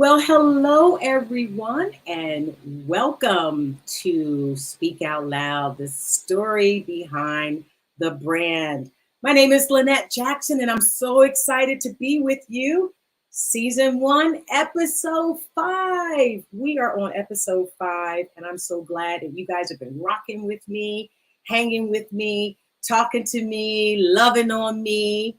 Well, hello everyone, and welcome to Speak Out Loud, the story behind the brand. My name is Lynette Jackson, and I'm so excited to be with you. Season 1, Episode 5. We are on Episode 5, and I'm so glad that you guys have been rocking with me, hanging with me, talking to me, loving on me,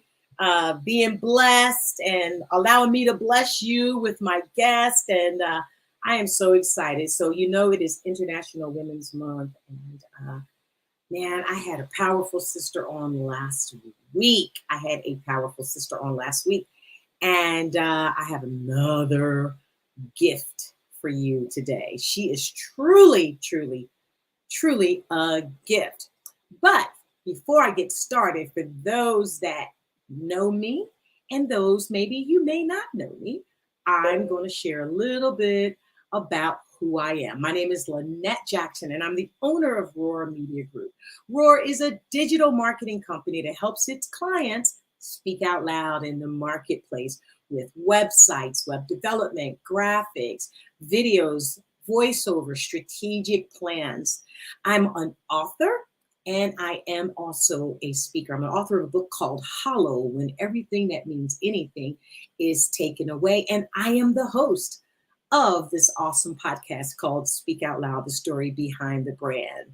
being blessed and allowing me to bless you with my guest. And I am so excited. So, it is International Women's Month. And man, I had a powerful sister on last week. I had a powerful sister on last week. And I have another gift for you today. She is truly, truly, truly a gift. But before I get started, for those that know me and those maybe you may not know me, I'm going to share a little bit about who I am. My name is Lynette Jackson, and I'm the owner of Roar Media Group. Roar is a digital marketing company that helps its clients speak out loud in the marketplace with websites, web development, graphics, videos, voiceover, strategic plans. I'm an author and I am also a speaker. I'm an author of a book called Hollow, When Everything That Means Anything is Taken Away. And I am the host of this awesome podcast called Speak Out Loud, the story behind the brand.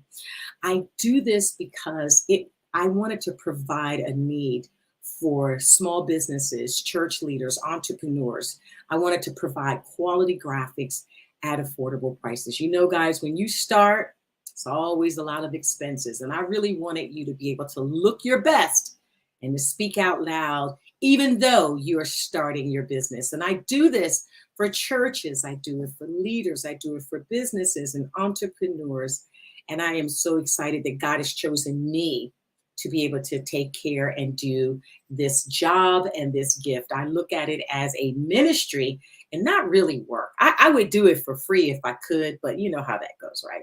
I do this because I wanted to provide a need for small businesses, church leaders, entrepreneurs. I wanted to provide quality graphics at affordable prices. Guys, when you start, it's always a lot of expenses. And I really wanted you to be able to look your best and to speak out loud, even though you're starting your business. And I do this for churches. I do it for leaders. I do it for businesses and entrepreneurs. And I am so excited that God has chosen me to be able to take care and do this job and this gift. I look at it as a ministry and not really work. I would do it for free if I could, but you know how that goes, right?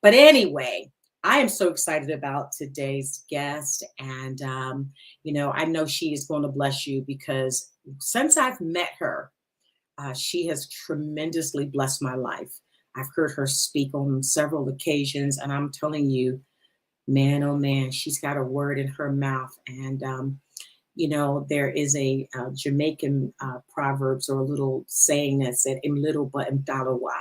But anyway, I am so excited about today's guest. And, I know she is going to bless you because since I've met her, she has tremendously blessed my life. I've heard her speak on several occasions, and I'm telling you, man, oh man, she's got a word in her mouth. And, there is a Jamaican proverbs or a little saying that said, "Im little but im dalawa."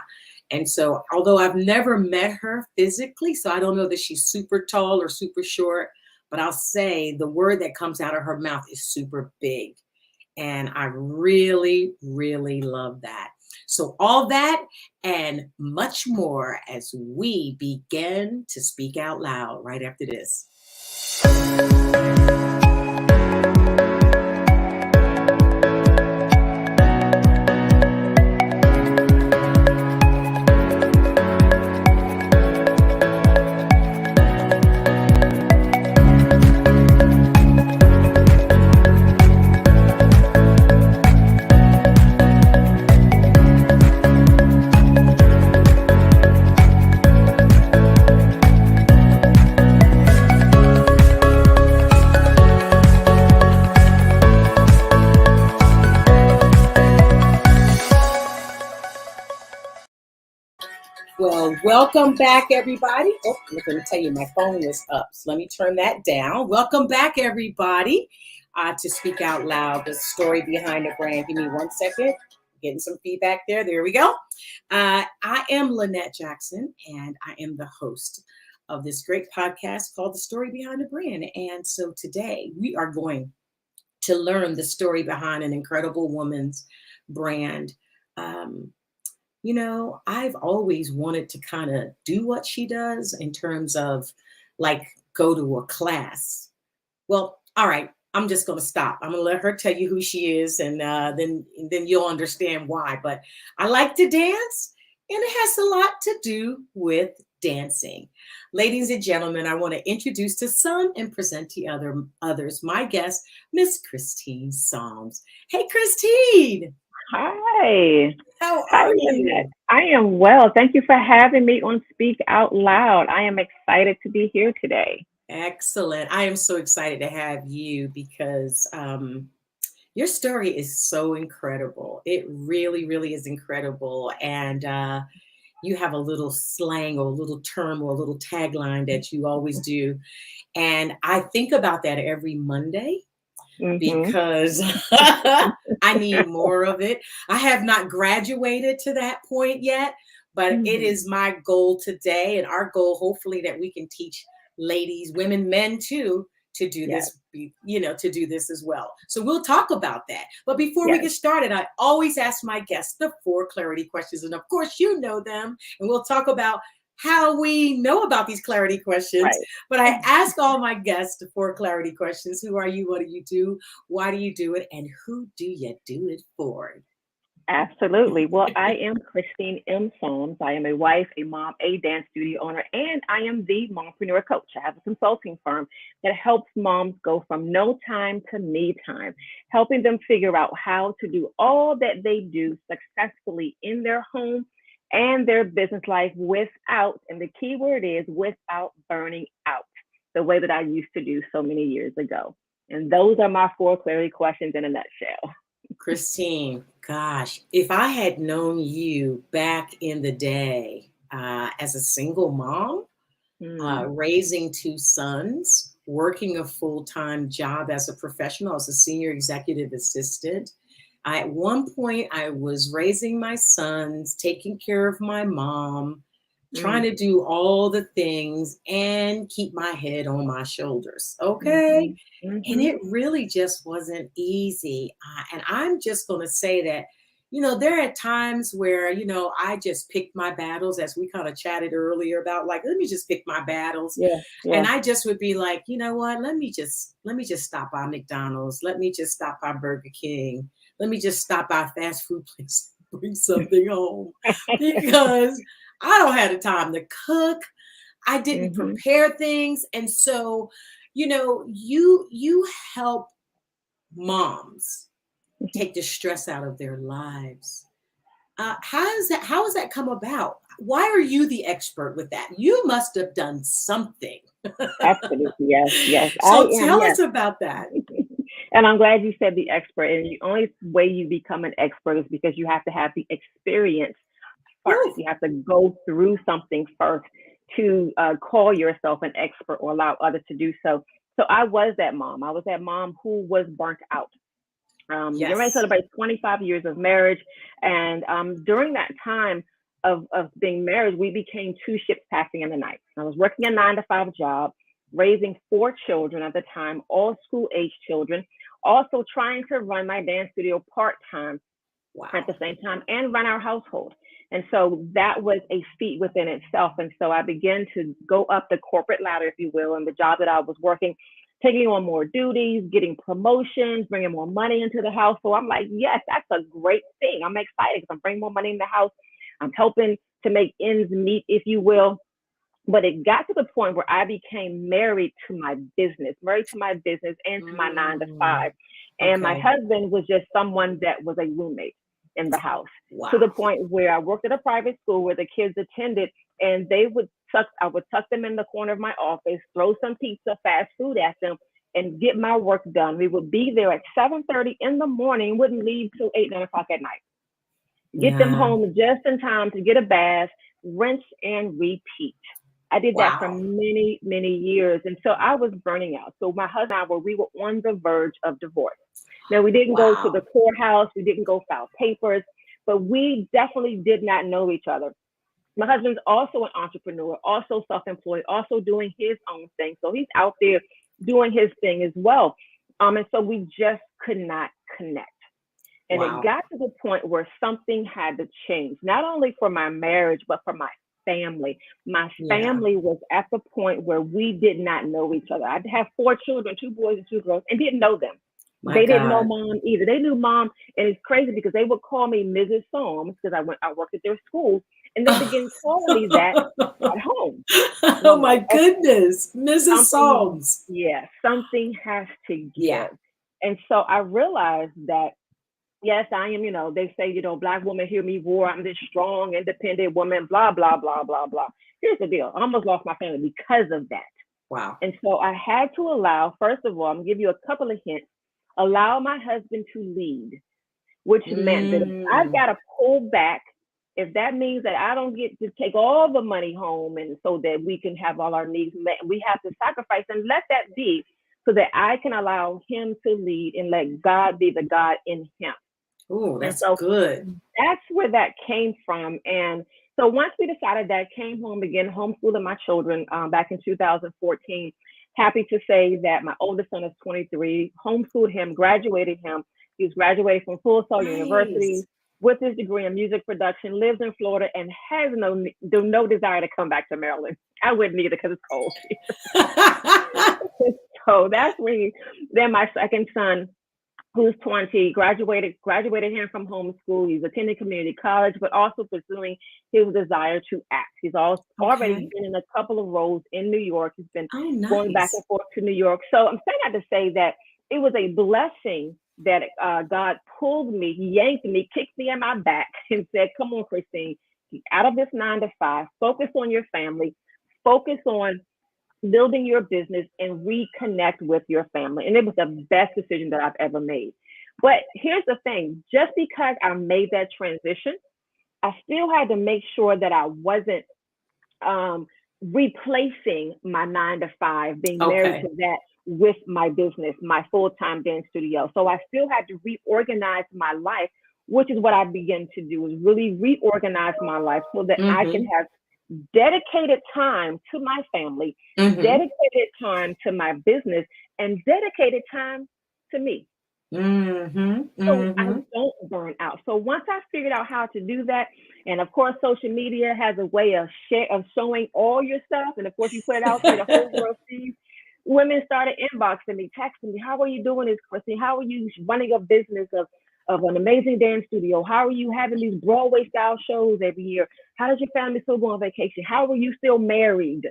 And so, although I've never met her physically, so I don't know that she's super tall or super short, but I'll say the word that comes out of her mouth is super big. And I really, really love that. So all that and much more as we begin to speak out loud right after this. Well, welcome back, everybody. Oh, I'm going to tell you, my phone was up, so let me turn that down. Welcome back, everybody, to Speak Out Loud, the story behind the brand. Give me 1 second. Getting some feedback there. There we go. I am Lynette Jackson, and I am the host of this great podcast called The Story Behind the Brand. And so today we are going to learn the story behind an incredible woman's brand. I've always wanted to kind of do what she does in terms of like go to a class. Well, all right, I'm just going to stop. I'm going to let her tell you who she is, and then you'll understand why. But I like to dance, and it has a lot to do with dancing. Ladies and gentlemen, I want to introduce to some and present to others my guest, Miss Christine Psalms. Hey, Christine. Hi. How Hi, are you? Lynette. I am well. Thank you for having me on Speak Out Loud. I am excited to be here today. Excellent. I am so excited to have you because, Your story is so incredible. It really, really is incredible. And you have a little slang or a little term or a little tagline that you always do. And I think about that every Monday Mm-hmm. because I need more of it. I have not graduated to that point yet, but it Mm-hmm. is my goal today and our goal, hopefully, that we can teach ladies, women, men too, to do Yes. this, to do this as well. So we'll talk about that. But before we Yes. get started, I always ask my guests the 4 clarity questions. And of course, you know them. And we'll talk about how we know about these clarity questions. Right. But I ask all my guests the 4 clarity questions. Who are you? What do you do? Why do you do it? And who do you do it for? Absolutely. Well, I am Christine M. Solms. I am a wife, a mom, a dance studio owner, and I am the Mompreneur coach. I have a consulting firm that helps moms go from no time to me time, helping them figure out how to do all that they do successfully in their home and their business life without, and the key word is without burning out, the way that I used to do so many years ago. And those are my 4 clarity questions in a nutshell. Christine, gosh, if I had known you back in the day as a single mom, Mm, raising 2 sons, working a full time job as a professional, as a senior executive assistant. At one point, I was raising my sons, taking care of my mom, trying mm. to do all the things and keep my head on my shoulders. Okay. Mhm, And mhm. it really just wasn't easy. And I'm just going to say that, there are times where, I just picked my battles, as we kind of chatted earlier about, like, let me just pick my battles. Yeah, And yeah. I just would be like, you know what? Let me just stop by McDonald's. Let me just stop by Burger King. Let me just stop by a fast food place, bring something home because I don't have the time to cook. I didn't Mhm. prepare things. And so, you help moms take the stress out of their lives. How has that come about? Why are you the expert with that? You must have done something. Absolutely, yes, yes. I So am, tell yes. us about that. And I'm glad you said the expert. And the only way you become an expert is because you have to have the experience first. Woo. You have to go through something first to call yourself an expert or allow others to do so. So I was that mom. I was that mom who was burnt out. Getting ready to Yes. celebrate 25 years of marriage. And during that time of being married, we became two ships passing in the night. I was working a 9 to 5 job, raising 4 children at the time, all school age children, also trying to run my dance studio part time at Wow. the same time and run our household. And so that was a feat within itself. And so I began to go up the corporate ladder, if you will, in the job that I was working, taking on more duties, getting promotions, bringing more money into the house. So I'm like, yes, that's a great thing. I'm excited because I'm bringing more money in the house. I'm helping to make ends meet, if you will. But it got to the point where I became married to my business and to my 9 to 5. And my Okay. husband was just someone that was a roommate in the house, to the Wow. point where I worked at a private school where the kids attended, and I would tuck them in the corner of my office, throw some pizza, fast food at them, and get my work done. We would be there at 7:30 in the morning, wouldn't leave till 8, 9 o'clock at night. Get them Yeah. home just in time to get a bath, rinse and repeat. I did that for Wow. many, many years. And so I was burning out. So my husband and I we were on the verge of divorce. Now we didn't go to the Wow. courthouse, we didn't go file papers, but we definitely did not know each other. My husband's also an entrepreneur, also self-employed, also doing his own thing. So he's out there doing his thing as well. And so we just could not connect. And it Wow. got to the point where something had to change, not only for my marriage, but for my family. My Yeah. family was at the point where we did not know each other. I have 4 children, 2 boys and 2 girls, and didn't know them. My They didn't know God. mom either. They knew mom, and it's crazy because they would call me Mrs. Solms because I worked at their school, and they began calling me that at home. And Oh I'm my like, okay, goodness. Mrs. something, Songs. yeah, something has to Yeah. give. And so I realized that yes, I am, they say, black woman, hear me roar. I'm this strong, independent woman, blah, blah, blah, blah, blah. Here's the deal. I almost lost my family because of that. Wow. And so I had to allow, first of all, I'm going to give you a couple of hints. allow my husband to lead, which meant that if I've got to pull back, if that means that I don't get to take all the money home and so that we can have all our needs met, we have to sacrifice, and let that be so that I can allow him to lead and let God be the God in him. Oh, that's good. That's where that came from. And so once we decided that, came home, began homeschooling my children back in 2014. Happy to say that my oldest son is 23, homeschooled him, graduated him. He's graduated from Full Sail University with his degree in music production, lives in Florida, and has no desire to come back to Maryland. I wouldn't either because it's cold. So that's when then my second son, who's 20, graduated him from homeschool. He's attending community college, but also pursuing his desire to act. He's already been in a couple of roles in New York. He's been going back and forth to New York. So I'm saying that to say that it was a blessing that God pulled me, yanked me, kicked me in my back and said, come on, Christine, get out of this 9 to 5, focus on your family, focus on building your business and reconnect with your family. And it was the best decision that I've ever made. But here's the thing, just because I made that transition, I still had to make sure that I wasn't replacing my 9 to 5, being married to that with my business, my full-time dance studio. So I still had to reorganize my life, which is what I began to do, is really reorganize my life so that I can have dedicated time to my family, dedicated time to my business, and dedicated time to me. So I don't burn out. So once I figured out how to do that, and of course, social media has a way of showing all your stuff. And of course, you put it out there, the whole world sees. Women started inboxing me, texting me, how are you doing this, Christine? How are you running a business of an amazing dance studio? How are you having these Broadway style shows every year? How does your family still go on vacation? How are you still married?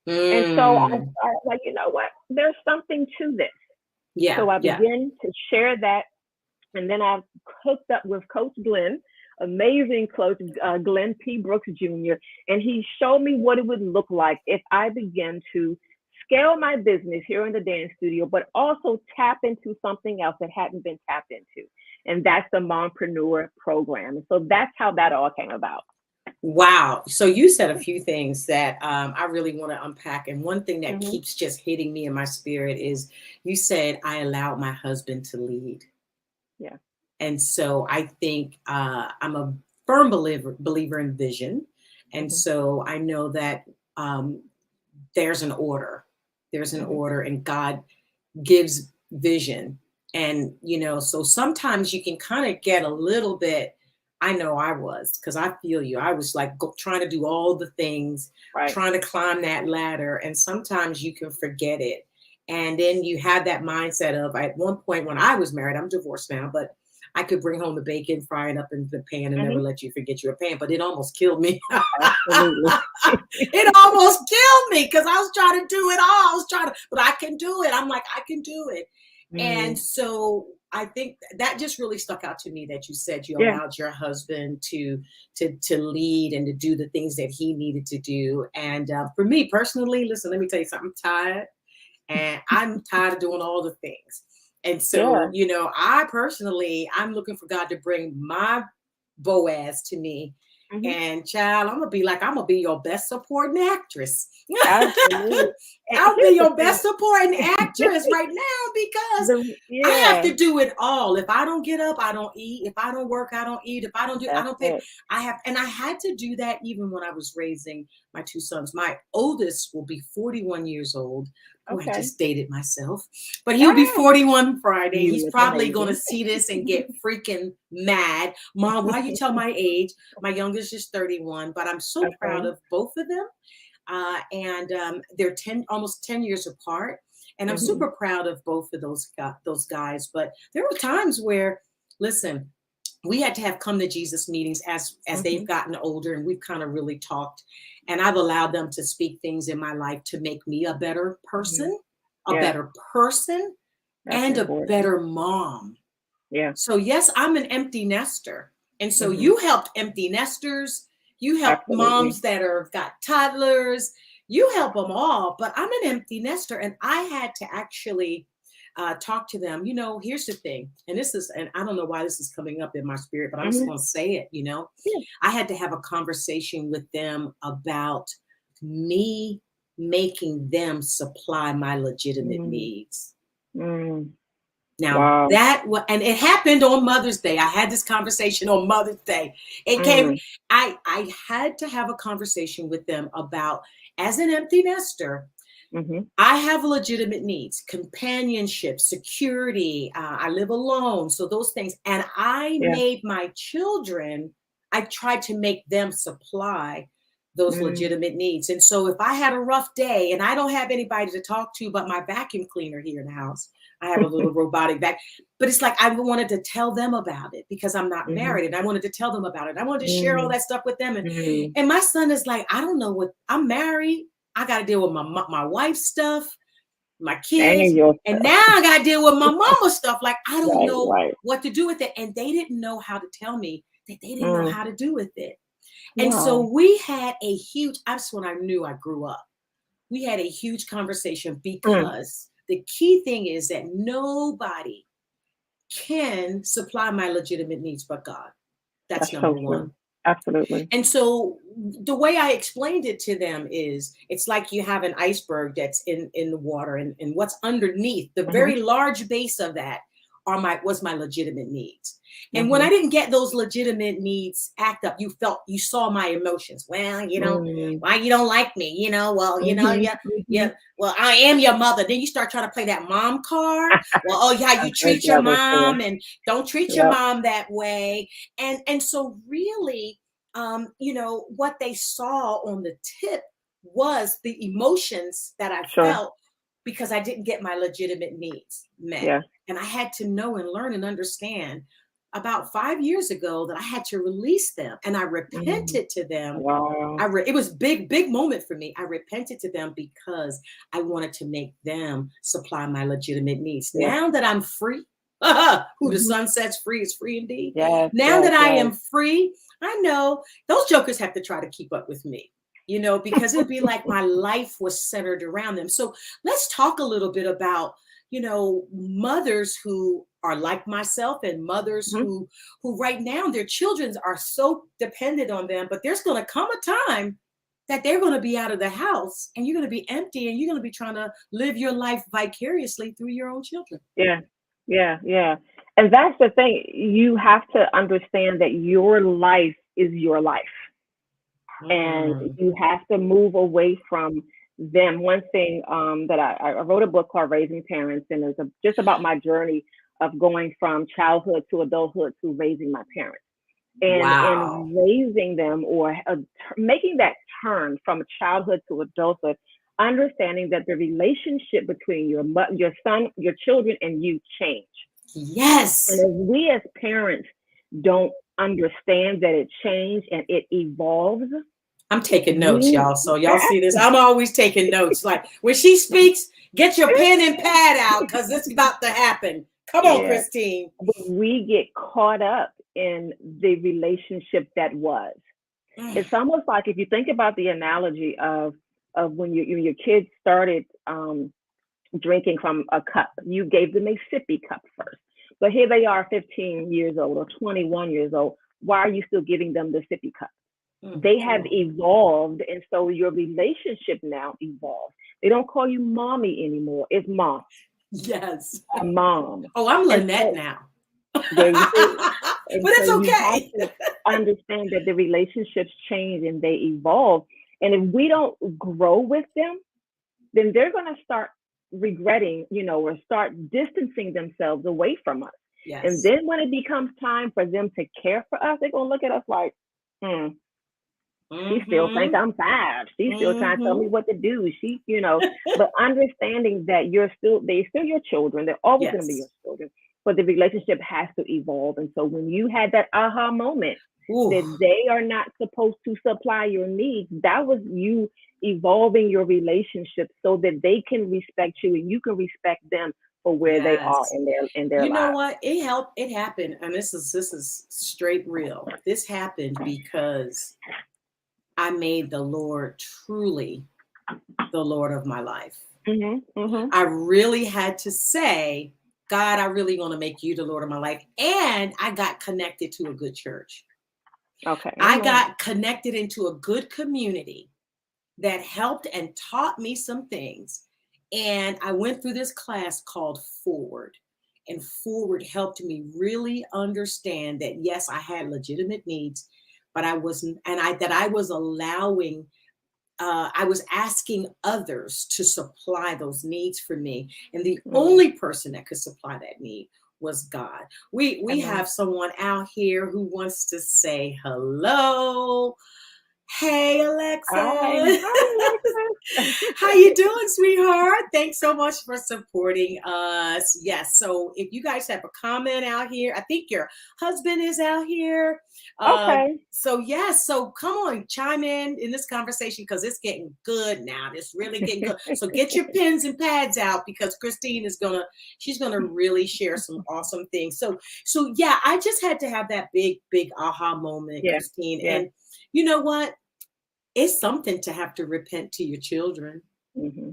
And so I started like, you know what? There's something to this. So I began to share that. And then I hooked up with Coach Glenn, amazing Coach Glenn P. Brooks Jr. And he showed me what it would look like if I began to scale my business here in the dance studio, but also tap into something else that hadn't been tapped into. And that's the Mompreneur program. And so that's how that all came about. Wow. So you said a few things that I really want to unpack. And one thing that keeps just hitting me in my spirit is you said, I allowed my husband to lead. Yeah. And so I think I'm a firm believer in vision. And so I know that there's an order. There's an order, and God gives vision. And, you know, so sometimes you can kind of get a little bit, I know I was, because I feel you. I was like trying to do all the things, trying to climb that ladder. And sometimes you can forget it. And then you have that mindset of, at one point when I was married, I'm divorced now, but I could bring home the bacon, fry it up in the pan, and never let you forget your pan. But it almost killed me. It almost killed me because I was trying to do it all. But I can do it. I'm like, I can do it. And so I think that just really stuck out to me that you said you allowed your husband to lead and to do the things that he needed to do. And for me personally, listen, let me tell you something. I'm tired, and I'm tired of doing all the things. And so, you know, I'm looking for God to bring my Boaz to me. And child, I'm gonna be your best supporting actress. I'll be your best supporting actress right now because I have to do it all. If I don't get up, I don't eat. If I don't work, I don't eat. If I don't do, I don't pay. I had to do that even when I was raising my 2 sons. My oldest will be 41 years old. Oh, I just dated myself, but he'll be 41 Friday. He's probably going to see this and get freaking mad. Mom, why you tell my age? My youngest is 31, but I'm so proud of both of them. And they're almost 10 years apart. And I'm super proud of both of those guys. But there were times where, listen, we had to have come to Jesus meetings as they've gotten older, and we've kind of really talked. And I've allowed them to speak things in my life to make me a better person, better person, and a better mom. Yeah. So yes, I'm an empty nester. And so you helped empty nesters. You help moms that got toddlers. You help them all. But I'm an empty nester, and I had to actually talk to them, here's the thing. And I don't know why this is coming up in my spirit, but I'm just Mm-hmm. going to say it, Yeah. I had to have a conversation with them about me making them supply my legitimate Mm. needs. Mm. Now Wow. and it happened on Mother's Day. I had this conversation on Mother's Day. It came, Mm. I had to have a conversation with them about, as an empty nester, Mm-hmm. I have legitimate needs, companionship, security. I live alone. So those things. And I Yeah. made my children, I tried to make them supply those Mm. legitimate needs. And so if I had a rough day and I don't have anybody to talk to but my vacuum cleaner here in the house, I have a little robotic vac. But it's like I wanted to tell them about it because I'm not Mm-hmm. married, and I wanted to tell them about it. I wanted to share all Mm. that stuff with them. Mm. And my son is like, I don't know what, I'm married. I got to deal with my wife's stuff, my kids, And your and stuff. now I got to deal with my mama's stuff. Like, I don't Right. know Right. what to do with it. And they didn't know how to tell me that they didn't know Mm. how to do with it. And so Wow. we had a huge, that's when I knew I grew up. We had a huge conversation Mm. because the key thing is that nobody can supply my legitimate needs but God. That's That's number so one. true. Absolutely. And so the way I explained it to them is it's like you have an iceberg that's in the water, and what's underneath, the Mm-hmm. very large base of that was my legitimate needs. And when Mm-hmm. I didn't get those legitimate needs act up, you saw my emotions. Well, Mm. why you don't like me? Well, Mm-hmm. yeah, Mm-hmm. yeah. Well, I am your mother. Then you start trying to play that mom card. Well, oh yeah, you I've heard treat your that before. mom and don't treat your Yep. mom that way. And so really, what they saw on the tip was the emotions that I Sure. felt because I didn't get my legitimate needs met. Yeah. And I had to know and learn and understand about 5 years ago that I had to release them. And I Mm. repented to them. Wow. It was big moment for me. I repented to them because I wanted to make them supply my legitimate needs. Yeah. Now that I'm free, who the Mm-hmm. son sets free is free indeed. Yes. Now Yes. that I Yes. am free, I know those jokers have to try to keep up with me, because it'd be like my life was centered around them. So let's talk a little bit about, mothers who are like myself, and mothers Mm-hmm. who right now their children are so dependent on them, but there's going to come a time that they're going to be out of the house and you're going to be empty and you're going to be trying to live your life vicariously through your own children. Yeah. Yeah. Yeah. And that's the thing. You have to understand that your life is your life. And Mm. you have to move away from them. One thing that I wrote a book called Raising Parents, and it's just about my journey of going from childhood to adulthood to raising my parents. And Wow. in raising them, or making that turn from childhood to adulthood, understanding that the relationship between your son, your children, and you change. And Yes. if we as parents don't understand that it changed and it evolves, I'm taking notes, we y'all. So y'all see this. I'm always taking notes. Like when she speaks, get your pen and pad out because it's about to happen. Come on, yeah, Christine. but we get caught up in the relationship that was. Mm. It's almost like if you think about the analogy of when your kids started drinking from a cup, you gave them a sippy cup first. But here they are, 15 years old or 21 years old. Why are you still giving them the sippy cup? They have Come on. evolved, and so your relationship now evolved. They don't call you mommy anymore. It's mom, Yes. mom. Oh, I'm And Lynette so now. there you see. But And so it's you have okay. to understand that the relationships change and they evolve. And if we don't grow with them, then they're going to start regretting, or start distancing themselves away from us. And Yes. then when it becomes time for them to care for us, they're going to look at us like, she still think Mm-hmm. I'm 5. She's still trying to tell me Mm-hmm. what to do. But understanding that they're still your children. They're always going to be your Yes. children. But the relationship has to evolve. And so when you had that aha moment Ooh. that they are not supposed to supply your needs, that was you evolving your relationship so that they can respect you and you can respect them for where they are Yes. in their You know lives. what? It helped. It happened. And this is straight real. This happened because I made the Lord truly the Lord of my life. I really had to say, God, I really want to make you the Lord of my life. And I got connected to a good church. Okay. I Amen. got connected into a good community that helped and taught me some things. And I went through this class called Forward. And Forward helped me really understand that, yes, I had legitimate needs, but I wasn't, and I was allowing, I was asking others to supply those needs for me. And the only person that could supply that need was God. We Amen. have someone out here who wants to say hello. Hey, Hi. Alexa. Hi, Alexis. How you doing, sweetheart? Thanks so much for supporting us. Yes. So if you guys have a comment out here, I think your husband is out here. Okay. So yes. So come on, chime in this conversation because it's getting good now. It's really getting good. So get your pens and pads out because Christine is she's gonna really share some awesome things. So yeah, I just had to have that big aha moment, Yeah. Christine. Yeah. And you know what? It's something to have to repent to your children. Mm-hmm.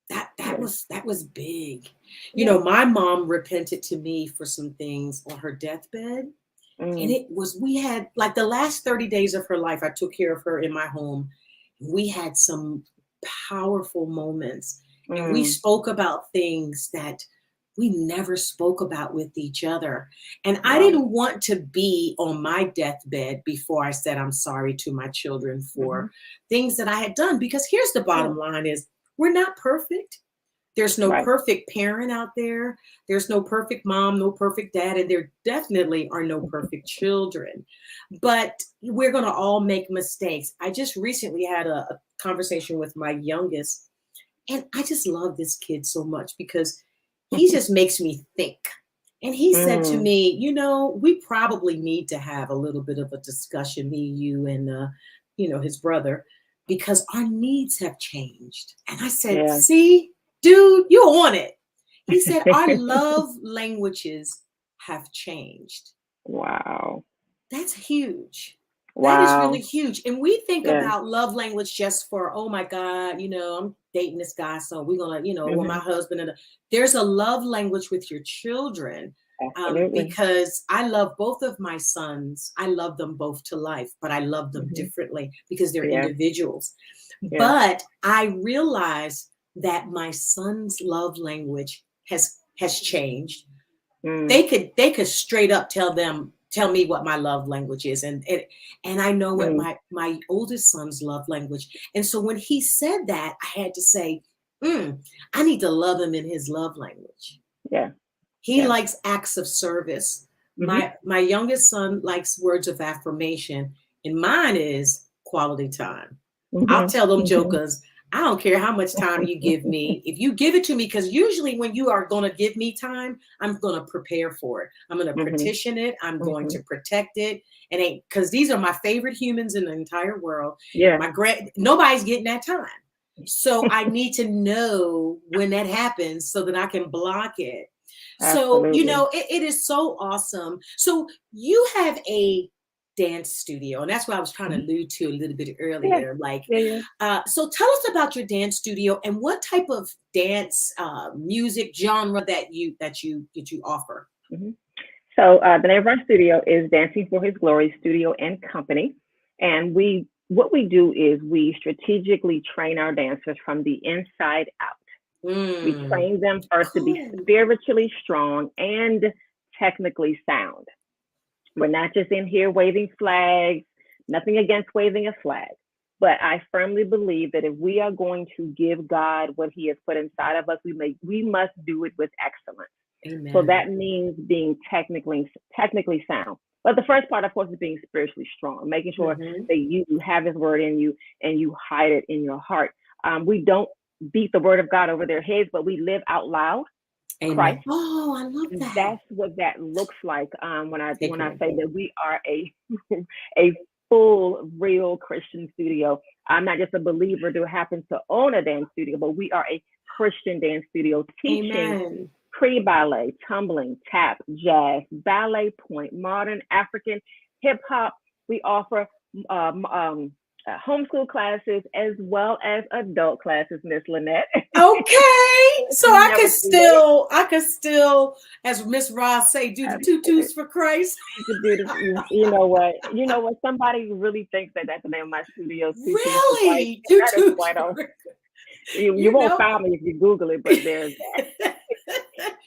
That Yeah. that was big. You Yeah. know, my mom repented to me for some things on her deathbed. And Mm. it was, we had like the last 30 days of her life, I took care of her in my home. We had some powerful moments. And we Mm. spoke about things that we never spoke about with each other. And I Wow. didn't want to be on my deathbed before I said I'm sorry to my children Mm-hmm. for things that I had done. Because here's the Yeah. bottom line is we're not perfect. There's no Right. perfect parent out there. There's no perfect mom, no perfect dad, and there definitely are no perfect children. But we're going to all make mistakes. I just recently had a conversation with my youngest, and I just love this kid so much because he just makes me think. And he said to Mm. me, you know, we probably need to have a little bit of a discussion, me, you, and his brother, because our needs have changed. And I said, Yeah. see, dude, you're on it. He said, our love languages have changed. Wow. That's huge. That is really Wow. huge. And we think Yeah. about love language just for, oh my God, I'm dating this guy. So we're going to, or my Mm-hmm. husband. There's a love language with your children, Absolutely. because I love both of my sons. I love them both to life, but I love them Mm-hmm. differently because they're Yeah. individuals. Yeah. But I realize that my son's love language has changed. Mm. They could straight up tell me what my love language is, and I know what Mm. my oldest son's love language. And so when he said that, I had to say, I need to love him in his love language. Yeah. He Yeah. likes acts of service. Mm-hmm. My youngest son likes words of affirmation, and mine is quality time. I'll Mm-hmm. tell them Mm-hmm. jokers, I don't care how much time you give me. If you give it to me, because usually when you are going to give me time, I'm going to prepare for it. I'm going to Mm-hmm. petition it. I'm going Mm-hmm. to protect it. And because these are my favorite humans in the entire world. Yeah. Nobody's getting that time. So I need to know when that happens so that I can block it. So, Absolutely. it is so awesome. So you have a dance studio, and that's what I was trying to Mm-hmm. allude to a little bit Yeah. earlier. Like, Yeah. Yeah. so tell us about your dance studio and what type of dance music genre that you offer. Mm-hmm. So the name of our studio is Dancing for His Glory Studio and Company, and what we do is we strategically train our dancers from the inside out. We Mm, train them first to be cool. spiritually strong and technically sound. We're not just in here waving flags, nothing against waving a flag. But I firmly believe that if we are going to give God what He has put inside of us, we must do it with excellence. So Amen. that means being technically sound. But the first part, of course, is being spiritually strong, making sure Hmm. that you have His word in you and you hide it in your heart. We don't beat the word of God over their heads, but we live out loud Amen. Christ. Oh, I love And that. that's what that looks like Take when I away. say that we are a a full real Christian studio. I'm not just a believer who happens to own a dance studio, but we are a Christian dance studio teaching Amen. pre-ballet, tumbling, tap, jazz, ballet point, modern African, hip hop. We offer homeschool classes as well as adult classes, Miss Lynette. Okay. So It's never too late. I could still, as Miss Ross say, do the Absolutely. tutus for Christ. You could do this. You know what? You know what? Somebody really thinks that that's the name of my studio, Two Tunes for Christ. Really? And that is Tutus quite on. for You you won't know. find me if you Google it, but there's that.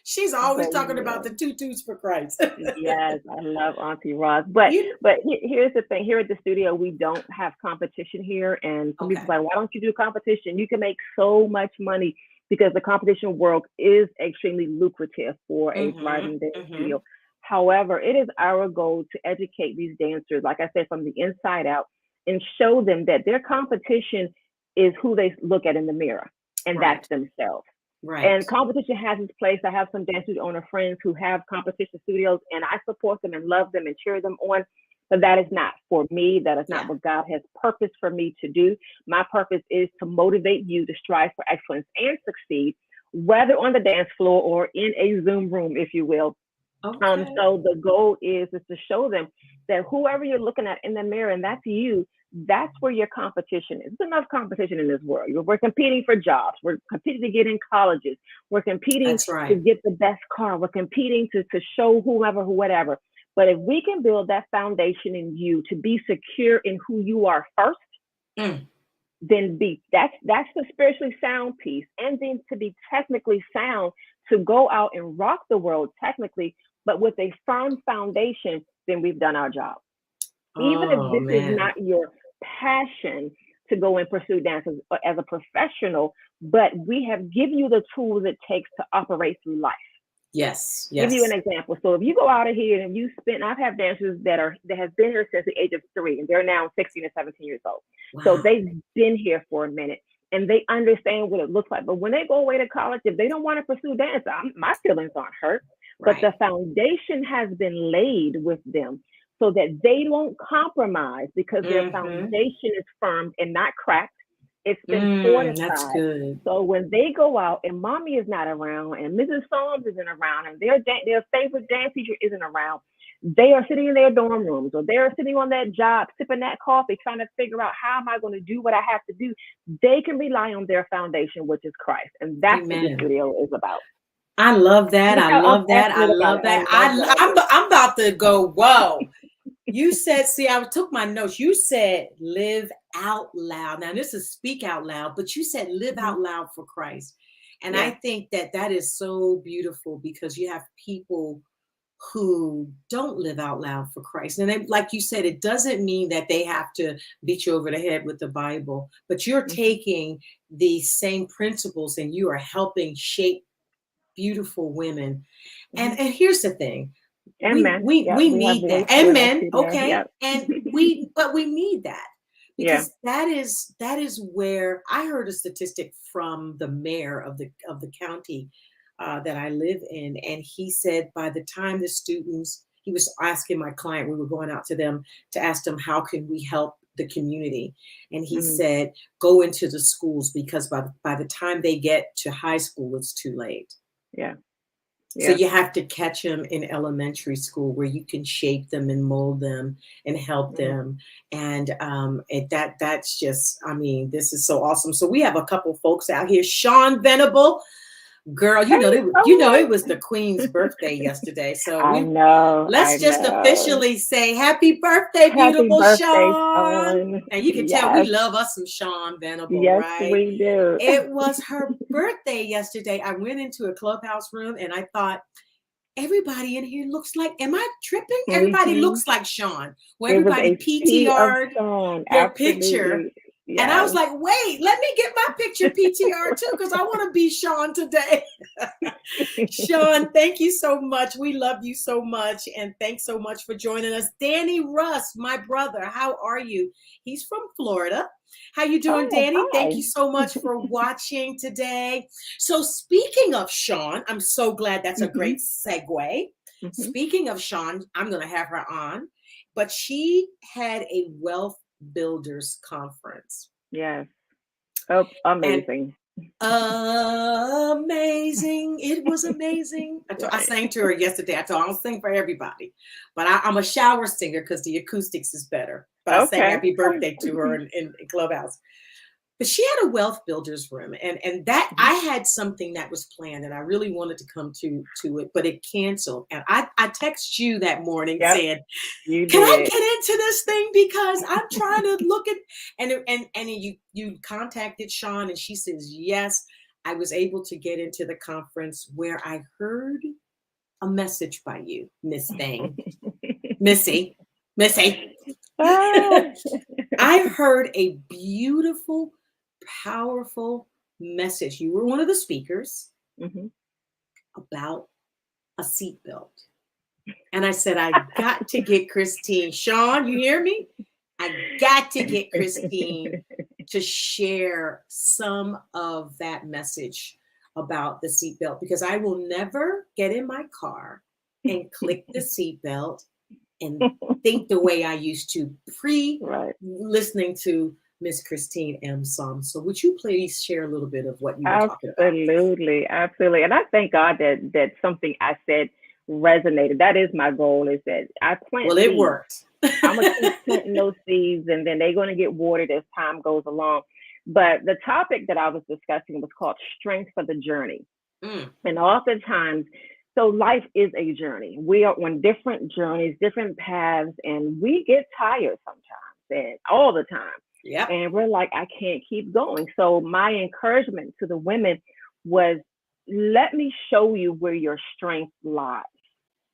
She's always But talking about yeah. the tutus for Christ. Yes, I love Auntie Ross. But You here's the thing. Here at the studio, we don't have competition here. And some people okay. are like, why don't you do competition? You can make so much money because the competition world is extremely lucrative for a Mm-hmm. thriving dance Mm-hmm. studio. However, it is our goal to educate these dancers, like I said, from the inside out and show them that their competition is who they look at in the mirror, and that's Right. themselves. Right. And competition has its place. I have some dance studio owner friends who have competition studios, and I support them and love them and cheer them on. But that is not for me. That is not Yeah. what God has purpose for me to do. My purpose is to motivate you to strive for excellence and succeed, whether on the dance floor or in a Zoom room, if you will. Okay. So the goal is to show them that whoever you're looking at in the mirror, and that's you, that's where your competition is. There's enough competition in this world. We're competing for jobs. We're competing to get in colleges. We're competing That's to right. get the best car. We're competing to show whoever, whatever. But if we can build that foundation in you to be secure in who you are first, Mm. then be that's the spiritually sound piece, and then to be technically sound to go out and rock the world technically, but with a firm foundation, then we've done our job. Even if Oh this is man. not your passion to go and pursue dance as a professional, but we have given you the tools it takes to operate through life. Yes. Give you an Yes. example. So if you go out of here and you spend, I've had dancers that have been here since the age of 3, and they're now 16 and 17 years old. So Wow. they've been here for a minute and they understand what it looks like. But when they go away to college, if they don't want to pursue dance, my feelings aren't hurt. But Right. the foundation has been laid with them so that they won't compromise because their Mm-hmm. foundation is firm and not cracked. It's been That's fortified. good. So when they go out and mommy is not around and Mrs. Psalms isn't around and their favorite dance teacher isn't around, they are sitting in their dorm rooms or they're sitting on that job, sipping that coffee, trying to figure out how am I going to do what I have to do. They can rely on their foundation, which is Christ. And that's what the Amen. studio is about. I love that. Look I how I'm love that. I passionate about love it. I that. love what I do. I'm about to go, whoa. You said, see, I took my notes. You said live out loud. Now, this is speak out loud, but you said live Mm-hmm. out loud for Christ. And I Yeah. think that that is so beautiful because you have people who don't live out loud for Christ. And they, like you said, it doesn't mean that they have to beat you over the head with the Bible, but you're Mm-hmm. taking these same principles and you are helping shape beautiful women. Mm-hmm. And here's the thing. And men. Yep. We We have need that. boys too And in our men, studio. okay? Yep. And we need that Yeah. because that is where I heard a statistic from the mayor of the county that I live in, and he said by the time the students, he was asking my client, we were going out to them to ask them how can we help the community, and he Mm-hmm. said go into the schools because by the time they get to high school, it's too late. Yeah. So Yeah. you have to catch them in elementary school where you can shape them and mold them and help Mm-hmm. them. And that's just, I mean, this is so awesome. So we have a couple folks out here. Sean Venable, girl, Hey, it was the Queen's birthday yesterday. So I know. let's I just know. officially say happy birthday, Happy beautiful birthday, Sean. son. And you can tell we Yes. love us some Sean Venable, Yes, right? we do. It was her birthday yesterday. I went into a clubhouse room and I thought, everybody in here looks like, am I tripping? Everybody Mm-hmm. looks like Sean. Well, It was everybody a sea of PTR'd Sean. their picture. Absolutely. And I was Yes. like, wait, let me get my picture PTR too, because I want to be Sean today. Sean, thank you so much. We love you so much. And thanks so much for joining us. Danny Russ, my brother, how are you? He's from Florida. How you doing, Oh, Danny? hi. Thank you so much for watching today. So speaking of Sean, I'm so glad that's a Mm-hmm. great segue. Mm-hmm. Speaking of Sean, I'm going to have her on, but she had a wealth builders conference. Yes. Oh, And amazing. Amazing. It was amazing. I Right. sang to her yesterday. I told her I don't sing for everybody, but I'm a shower singer because the acoustics is better. But I sang Okay. happy birthday to her in Clubhouse. But she had a wealth builders room, and that Mhm. I had something that was planned, and I really wanted to come to it, but it canceled. And I text you that morning Yep, saying, you can I did. get into this thing because I'm trying to look at and you contacted Sean and she says yes. I was able to get into the conference where I heard a message by you, Miss Thing, Missy, Missy. Ah. I heard a beautiful, powerful message. You were one of the speakers Mhm. about a seatbelt. And I said, I got to get Christine. Sean, you hear me? I got to get Christine to share some of that message about the seatbelt because I will never get in my car and click the seatbelt and think the way I used to pre Right. listening to Miss Christine M. Som. So, would you please share a little bit of what you were talking about? Absolutely, absolutely. And I thank God that something I said resonated. That is my goal, is that I plant Well, it seeds. worked. I'm gonna keep planting those seeds, and then they're gonna get watered as time goes along. But the topic that I was discussing was called strength for the journey. Mm, And oftentimes, so life is a journey. We are on different journeys, different paths, and we get tired sometimes and all the time. yep. And we're like, I can't keep going. So my encouragement to the women was, let me show you where your strength lies.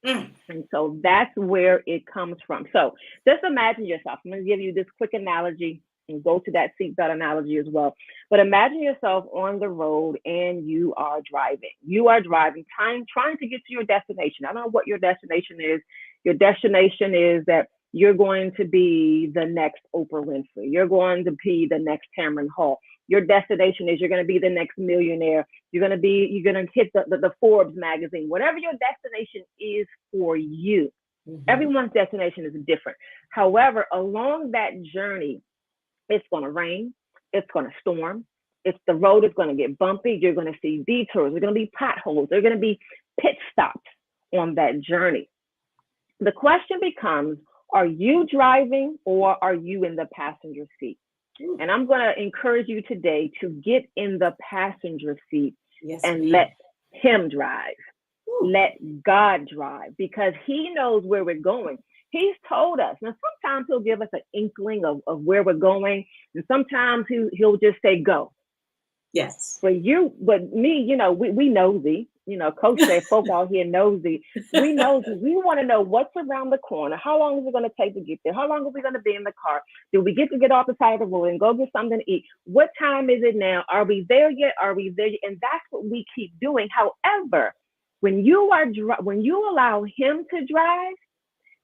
Mm, And so that's where it comes from. So just imagine yourself. I'm going to give you this quick analogy and go to that seatbelt analogy as well. But imagine yourself on the road and you are driving. You are driving, trying to get to your destination. I don't know what your destination is. Your destination is that you're going to be the next Oprah Winfrey. You're going to be the next Cameron Hall. Your destination is you're going to be the next millionaire. You're going to hit the Forbes magazine. Whatever your destination is for you, mhm. everyone's destination is different. However, along that journey, it's going to rain, it's going to storm, the road is going to get bumpy. You're going to see detours. There's going to be potholes. There's going to be pit stops on that journey. The question becomes, are you driving or are you in the passenger seat? Ooh, And I'm going to encourage you today to get in the passenger seat yes, and let ma'am. him drive. Ooh, Let God drive, because he knows where we're going. He's told us. Now, sometimes he'll give us an inkling of where we're going, and sometimes he'll just say, go. yes. But me, we nosy. Coach said, folk out here nosy. We nosy. We want to know what's around the corner. How long is it going to take to get there? How long are we going to be in the car? Do we get to get off the side of the road and go get something to eat? What time is it now? Are we there yet? Are we there yet? And that's what we keep doing. However, when you allow him to drive,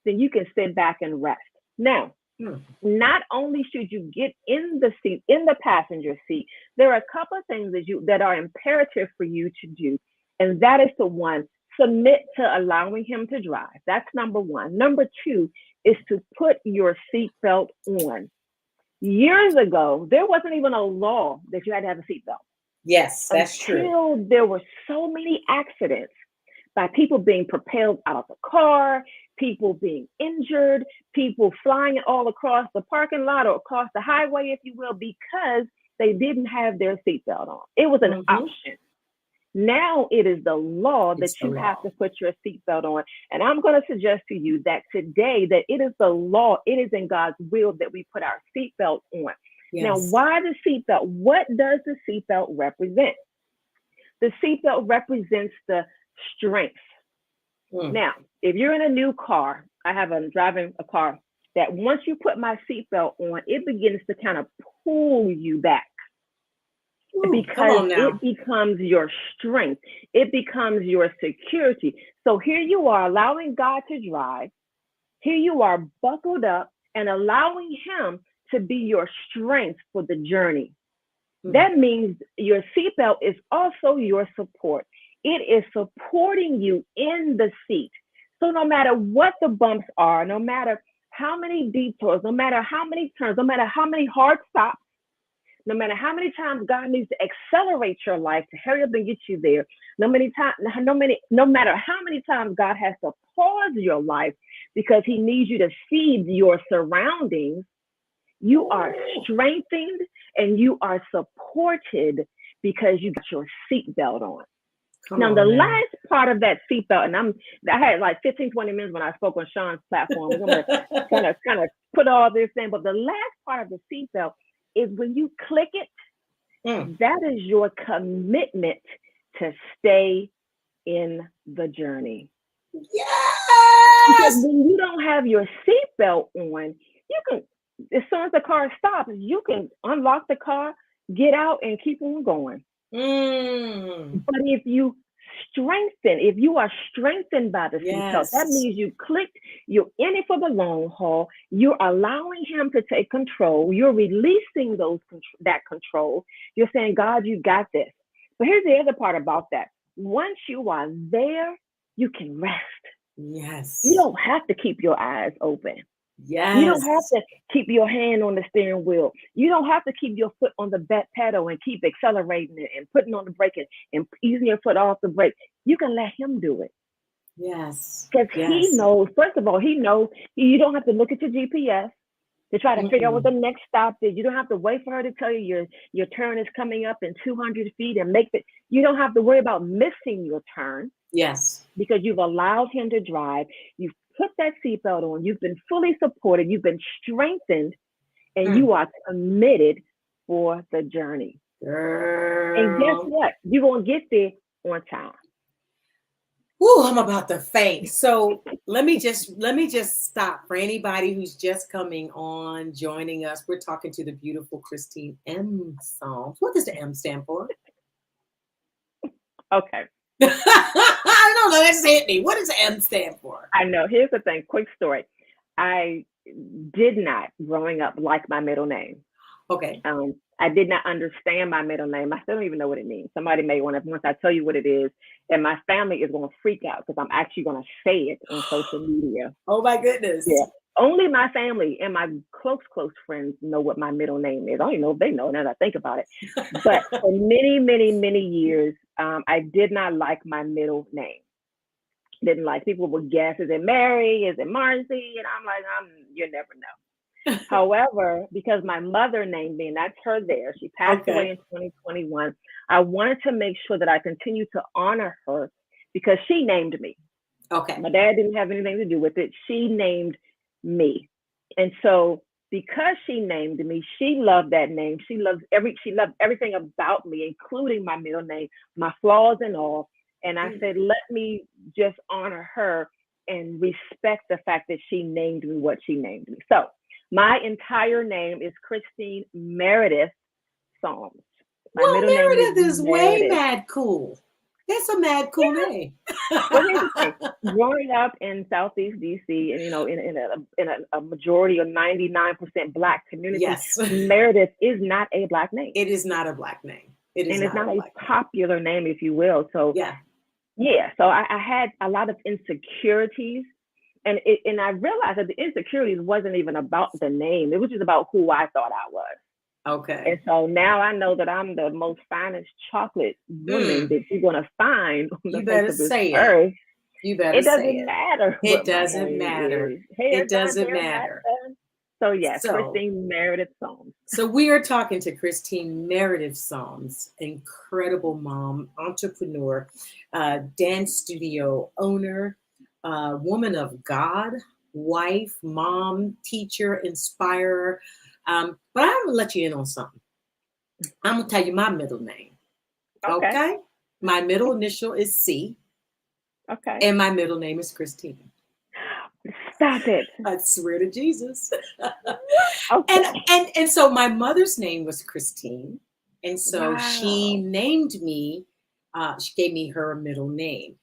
then you can sit back and rest. Now, Mm, not only should you get in the seat, in the passenger seat, there are a couple of things that are imperative for you to do. And that is, to one, submit to allowing him to drive. That's number one. Number two is to put your seatbelt on. Years ago, there wasn't even a law that you had to have a seatbelt, yes, that's true. until there were so many accidents by people being propelled out of the car, people being injured, people flying all across the parking lot or across the highway, if you will, because they didn't have their seatbelt on. It was an Hmm. option. Now it is the law that It's the you have law. to put your seatbelt on. And I'm going to suggest to you that today that it is the law, it is in God's will that we put our seatbelt on. Now, Yes. why the seatbelt? What does the seatbelt represent? The seatbelt represents the strength. Mm, Now, if you're in a new car, I'm driving a car that once you put my seatbelt on, it begins to kind of pull you back, ooh, come because on it now. becomes your strength. It becomes your security. So here you are allowing God to drive. Here you are buckled up and allowing him to be your strength for the journey. Mm, That means your seatbelt is also your support. It is supporting you in the seat. So no matter what the bumps are, no matter how many detours, no matter how many turns, no matter how many hard stops, no matter how many times God needs to accelerate your life to hurry up and get you there, no matter how many times God has to pause your life because he needs you to see your surroundings, you are strengthened and you are supported because you got your seatbelt on. Now, the last part of that seatbelt, and I had like 15, 20 minutes when I spoke on Sean's platform. We're going to kind of put all this in, but the last part of the seatbelt is when you click it, that is your commitment to stay in the journey. Yes! Because when you don't have your seatbelt on, you can, as soon as the car stops, you can unlock the car, get out, and keep on going. But if you are strengthened by the seatbelt, that means you clicked, you're in it for the long haul, you're allowing him to take control, you're releasing that control, you're saying, God, you got this. But here's the other part about that. Once you are there, you can rest. Yes. You don't have to keep your eyes open. Yes. You don't have to keep your hand on the steering wheel. You don't have to keep your foot on the pedal and keep accelerating it and putting on the brake and easing your foot off the brake. You can let him do it. Yes. Because he knows, first of all, he knows you don't have to look at your GPS to try to figure out what the next stop is. You don't have to wait for her to tell you your turn is coming up in 200 feet and make it. You don't have to worry about missing your turn. Yes. Because you've allowed him to drive. You've put that seatbelt on. You've been fully supported. You've been strengthened. And you are committed for the journey. Girl. And guess what? You're going to get there on time. Ooh, I'm about to faint. So let me just stop for anybody who's just coming on, joining us. We're talking to the beautiful Christine M. Psalms. What does the M stand for? Okay. I don't know. That's hit me. What does M stand for? I know. Here's the thing. Quick story. I did not, growing up, like my middle name. Okay. I did not understand my middle name. I still don't even know what it means. Somebody may want to, once I tell you what it is, and my family is going to freak out because I'm actually going to say it on social media. Oh my goodness. Yeah. Only my family and my close friends know what my middle name is. I don't even know if they know now that I think about it. But for many, many, many years, I did not like my middle name. Didn't like. People would guess, is it Mary? Is it Marcy? And I'm like, you never know. However, because my mother named me, and that's her there, she passed away in 2021, I wanted to make sure that I continue to honor her because she named me. Okay. My dad didn't have anything to do with it. She named me. And so because she named me, she loved that name. She loved everything about me, including my middle name, my flaws and all. And I said, let me just honor her and respect the fact that she named me what she named me. So my entire name is Christine Meredith Psalms. My middle Meredith name is way mad cool. That's a mad cool name. Well, here's the thing. Growing up in Southeast DC, and in a majority of 99% Black community, Meredith is not a Black name. It is not a Black name. It's not a popular name, if you will. So so I had a lot of insecurities, and I realized that the insecurities wasn't even about the name. It was just about who I thought I was. Okay. And so now I know that I'm the most finest chocolate woman that you're gonna find on the face of this earth. You better say it. It doesn't matter. It doesn't matter. It doesn't matter. So yes, Christine Meredith Psalms. So we are talking to Christine Meredith Psalms, incredible mom, entrepreneur, dance studio owner, woman of God, wife, mom, teacher, inspirer. But I'm gonna let you in on something. I'm gonna tell you my middle name. Okay? My middle initial is C. Okay. And my middle name is Christine. Stop it. I swear to Jesus. Okay. And so my mother's name was Christine. And so she named me, she gave me her middle name.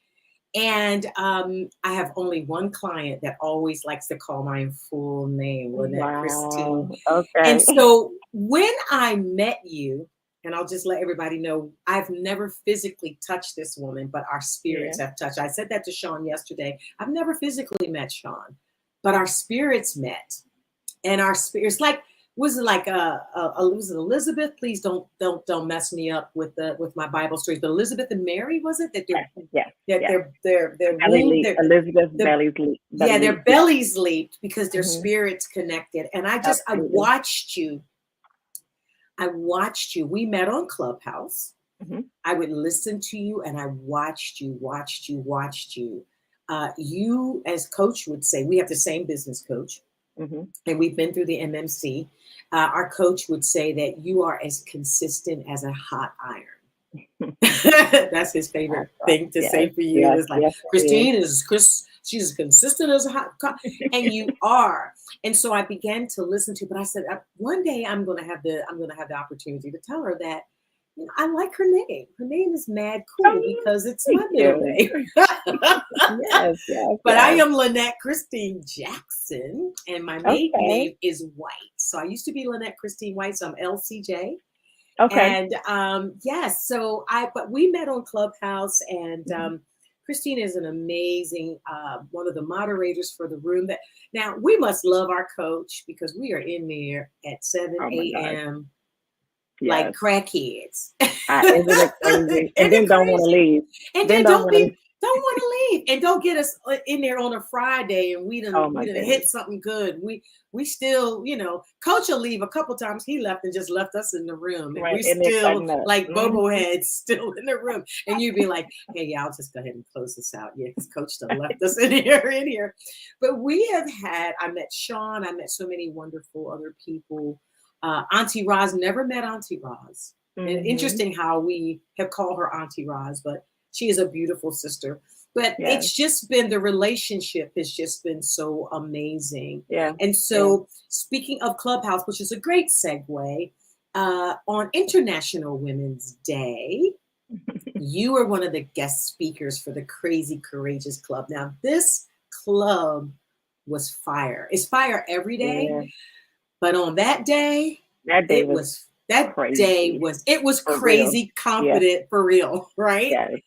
And I have only one client that always likes to call my full name, Lynette Christine. Okay. And so when I met you, and I'll just let everybody know, I've never physically touched this woman, but our spirits have touched. I said that to Sean yesterday. I've never physically met Sean, but our spirits met. And our spirits, like was it like was it Elizabeth? Please don't mess me up with my Bible stories. But Elizabeth and Mary, was it that Yes, yes, yes. their Belly womb leap. Elizabeth's their belly their leap. Yeah. bellies leaped because their Hmm. spirits connected. And I Absolutely. watched you. I watched you. We met on Clubhouse. Hmm. I would listen to you and I watched you. You, as coach would say, we have the same business coach Hmm. and we've been through the MMC. Our coach would say that you are as consistent as a hot iron. That's his favorite That's right. thing to Yes, say for you. yes, Is like yes, it is. Christine is Chris. She's as consistent as a and you are. And so I began to listen to. But I said one day I'm going to have the opportunity to tell her that I like her name. Her name is Mad Cool Oh, because it's thank my middle you. name. Yes, yes, But I yes. am Lynette Christine Jackson, and my maiden Okay, name is White. So I used to be Lynette Christine White, so I'm LCJ. okay. And yes, but we met on Clubhouse, and Mhm. Christine is an amazing one of the moderators for the room. That now we must love our coach because we are in there at 7 Oh my gosh. a.m. like Yes. crackheads. Isn't it crazy? And Isn't then it don't want to crazy? leave. And Then then don't want to. don't want to leave, and don't get us in there on a Friday, and Oh we my done goodness. hit something good. We still, Coach will leave a couple times. He left and just left us in the room, and Right. we And they're still cutting up. like Mhm. Bobo heads still in the room, and you'd be like, "Hey, yeah, I'll just go ahead and close this out, yeah, because Coach done left us in here." But we have had. I met Sean. I met so many wonderful other people. Auntie Roz, never met Auntie Roz. And Mhm. interesting how we have called her Auntie Roz, but she is a beautiful sister. But Yes. it's just been the relationship has just been so amazing. Yeah. And Yeah. so, speaking of Clubhouse, which is a great segue, on International Women's Day, you are one of the guest speakers for the Crazy Courageous Club. Now, this club was fire. It's fire every day, Yeah. but on that day, That day it was was that day crazy was it was for real. crazy Yeah. confident for real, right? Yes.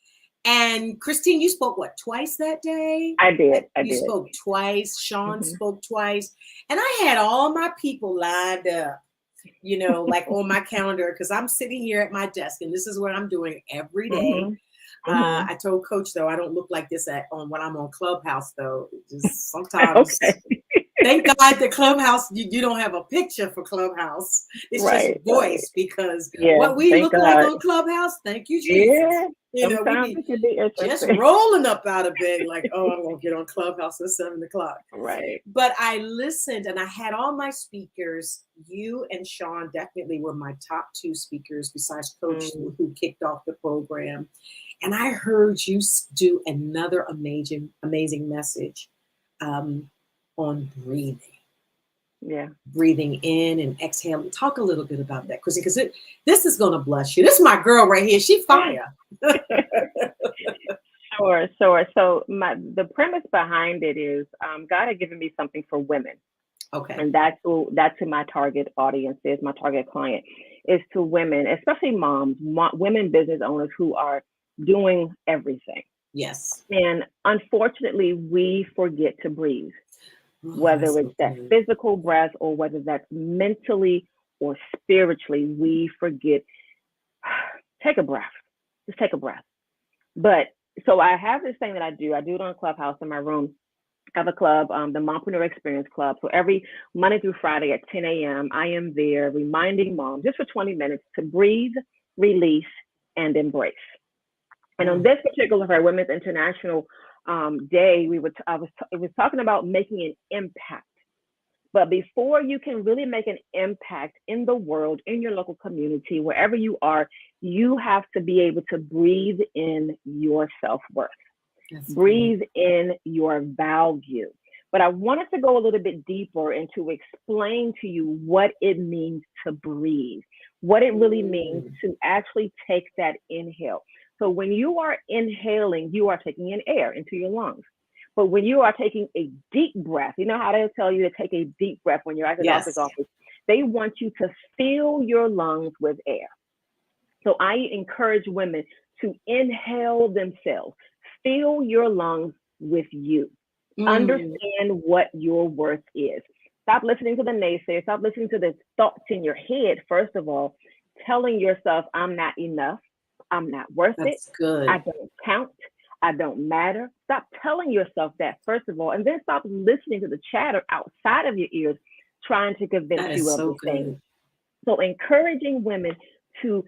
And Christine, you spoke what, twice that day? I did. I You did. spoke twice. Sean Hmm. spoke twice. And I had all my people lined up, like on my calendar, because I'm sitting here at my desk and this is what I'm doing every day. Hmm. Hmm. I told Coach though I don't look like this on when I'm on Clubhouse though. Just sometimes. Okay. Thank God the Clubhouse, you don't have a picture for Clubhouse. It's just Right. Right. voice because Yeah. what we Thank look like God. on Clubhouse, thank you, Jesus. Yeah. We Sometimes be it can be just interesting. rolling up out of bed like, oh, I'm going to get on Clubhouse at 7 o'clock. Right. But I listened and I had all my speakers. You and Sean definitely were my top two speakers besides Coach Mm. who kicked off the program. And I heard you do another amazing message on breathing. Yeah. Breathing in and exhaling. Talk a little bit about that, Chrissy, because this is going to bless you. This is my girl right here. She fire. Sure, sure. So the premise behind it is God had given me something for women, Okay. and that's who my target audience is. My target client is to women, especially moms, women business owners who are doing everything. Yes. And unfortunately, we forget to breathe, Oh, whether that's it's so that good. physical breath or whether that's mentally or spiritually. We forget. Take a breath. Just take a breath. But so I have this thing that I do. I do it on Clubhouse in my room. I have a club, the Mompreneur Experience Club. So every Monday through Friday at 10 a.m., I am there reminding moms just for 20 minutes to breathe, release, and embrace. And on this particular Women's International Day, it was talking about making an impact. But before you can really make an impact in the world, in your local community, wherever you are, you have to be able to breathe in your self-worth. Breathe in your value. But I wanted to go a little bit deeper and to explain to you what it means to breathe, what it really means to actually take that inhale. So when you are inhaling, you are taking in air into your lungs. But when you are taking a deep breath, you know how they tell you to take a deep breath when you're at the doctor's office? They want you to fill your lungs with air. So I encourage women to inhale themselves, fill your lungs with you. Understand what your worth is. Stop listening to the naysayers. Stop listening to the thoughts in your head, first of all, telling yourself, I'm not enough. I'm not worth it. That's good. I don't count. I don't matter. Stop telling yourself that, first of all, and then stop listening to the chatter outside of your ears trying to convince That you is of so the thing. good. So encouraging women to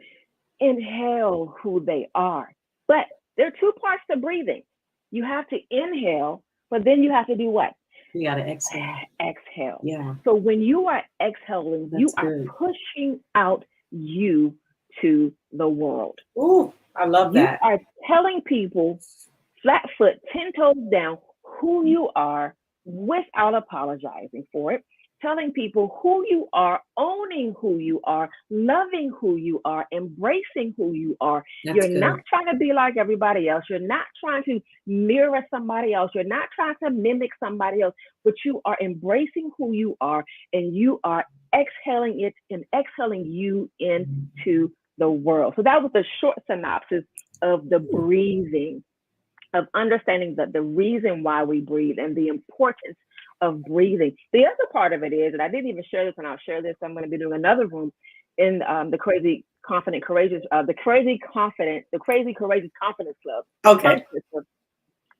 inhale who they are. But there are two parts to breathing. You have to inhale, but then you have to do what? You got to exhale. Exhale. Yeah, So when you are exhaling, you that's are good. pushing out you to the world. Ooh, I love You that. are telling people flat foot, 10 toes down, who you are without apologizing for it. Telling people who you are, owning who you are, loving who you are, embracing who you are. That's You're not good. trying to be like everybody else. You're not trying to mirror somebody else. You're not trying to mimic somebody else, but you are embracing who you are, and you are exhaling it and exhaling you into the world. So that was a short synopsis of the breathing, of understanding that the reason why we breathe and the importance of breathing. The other part of it is, and I didn't even share this, and I'll share this. I'm going to be doing another room in the Crazy Confident Courageous, the Crazy Courageous Confidence Club. Okay.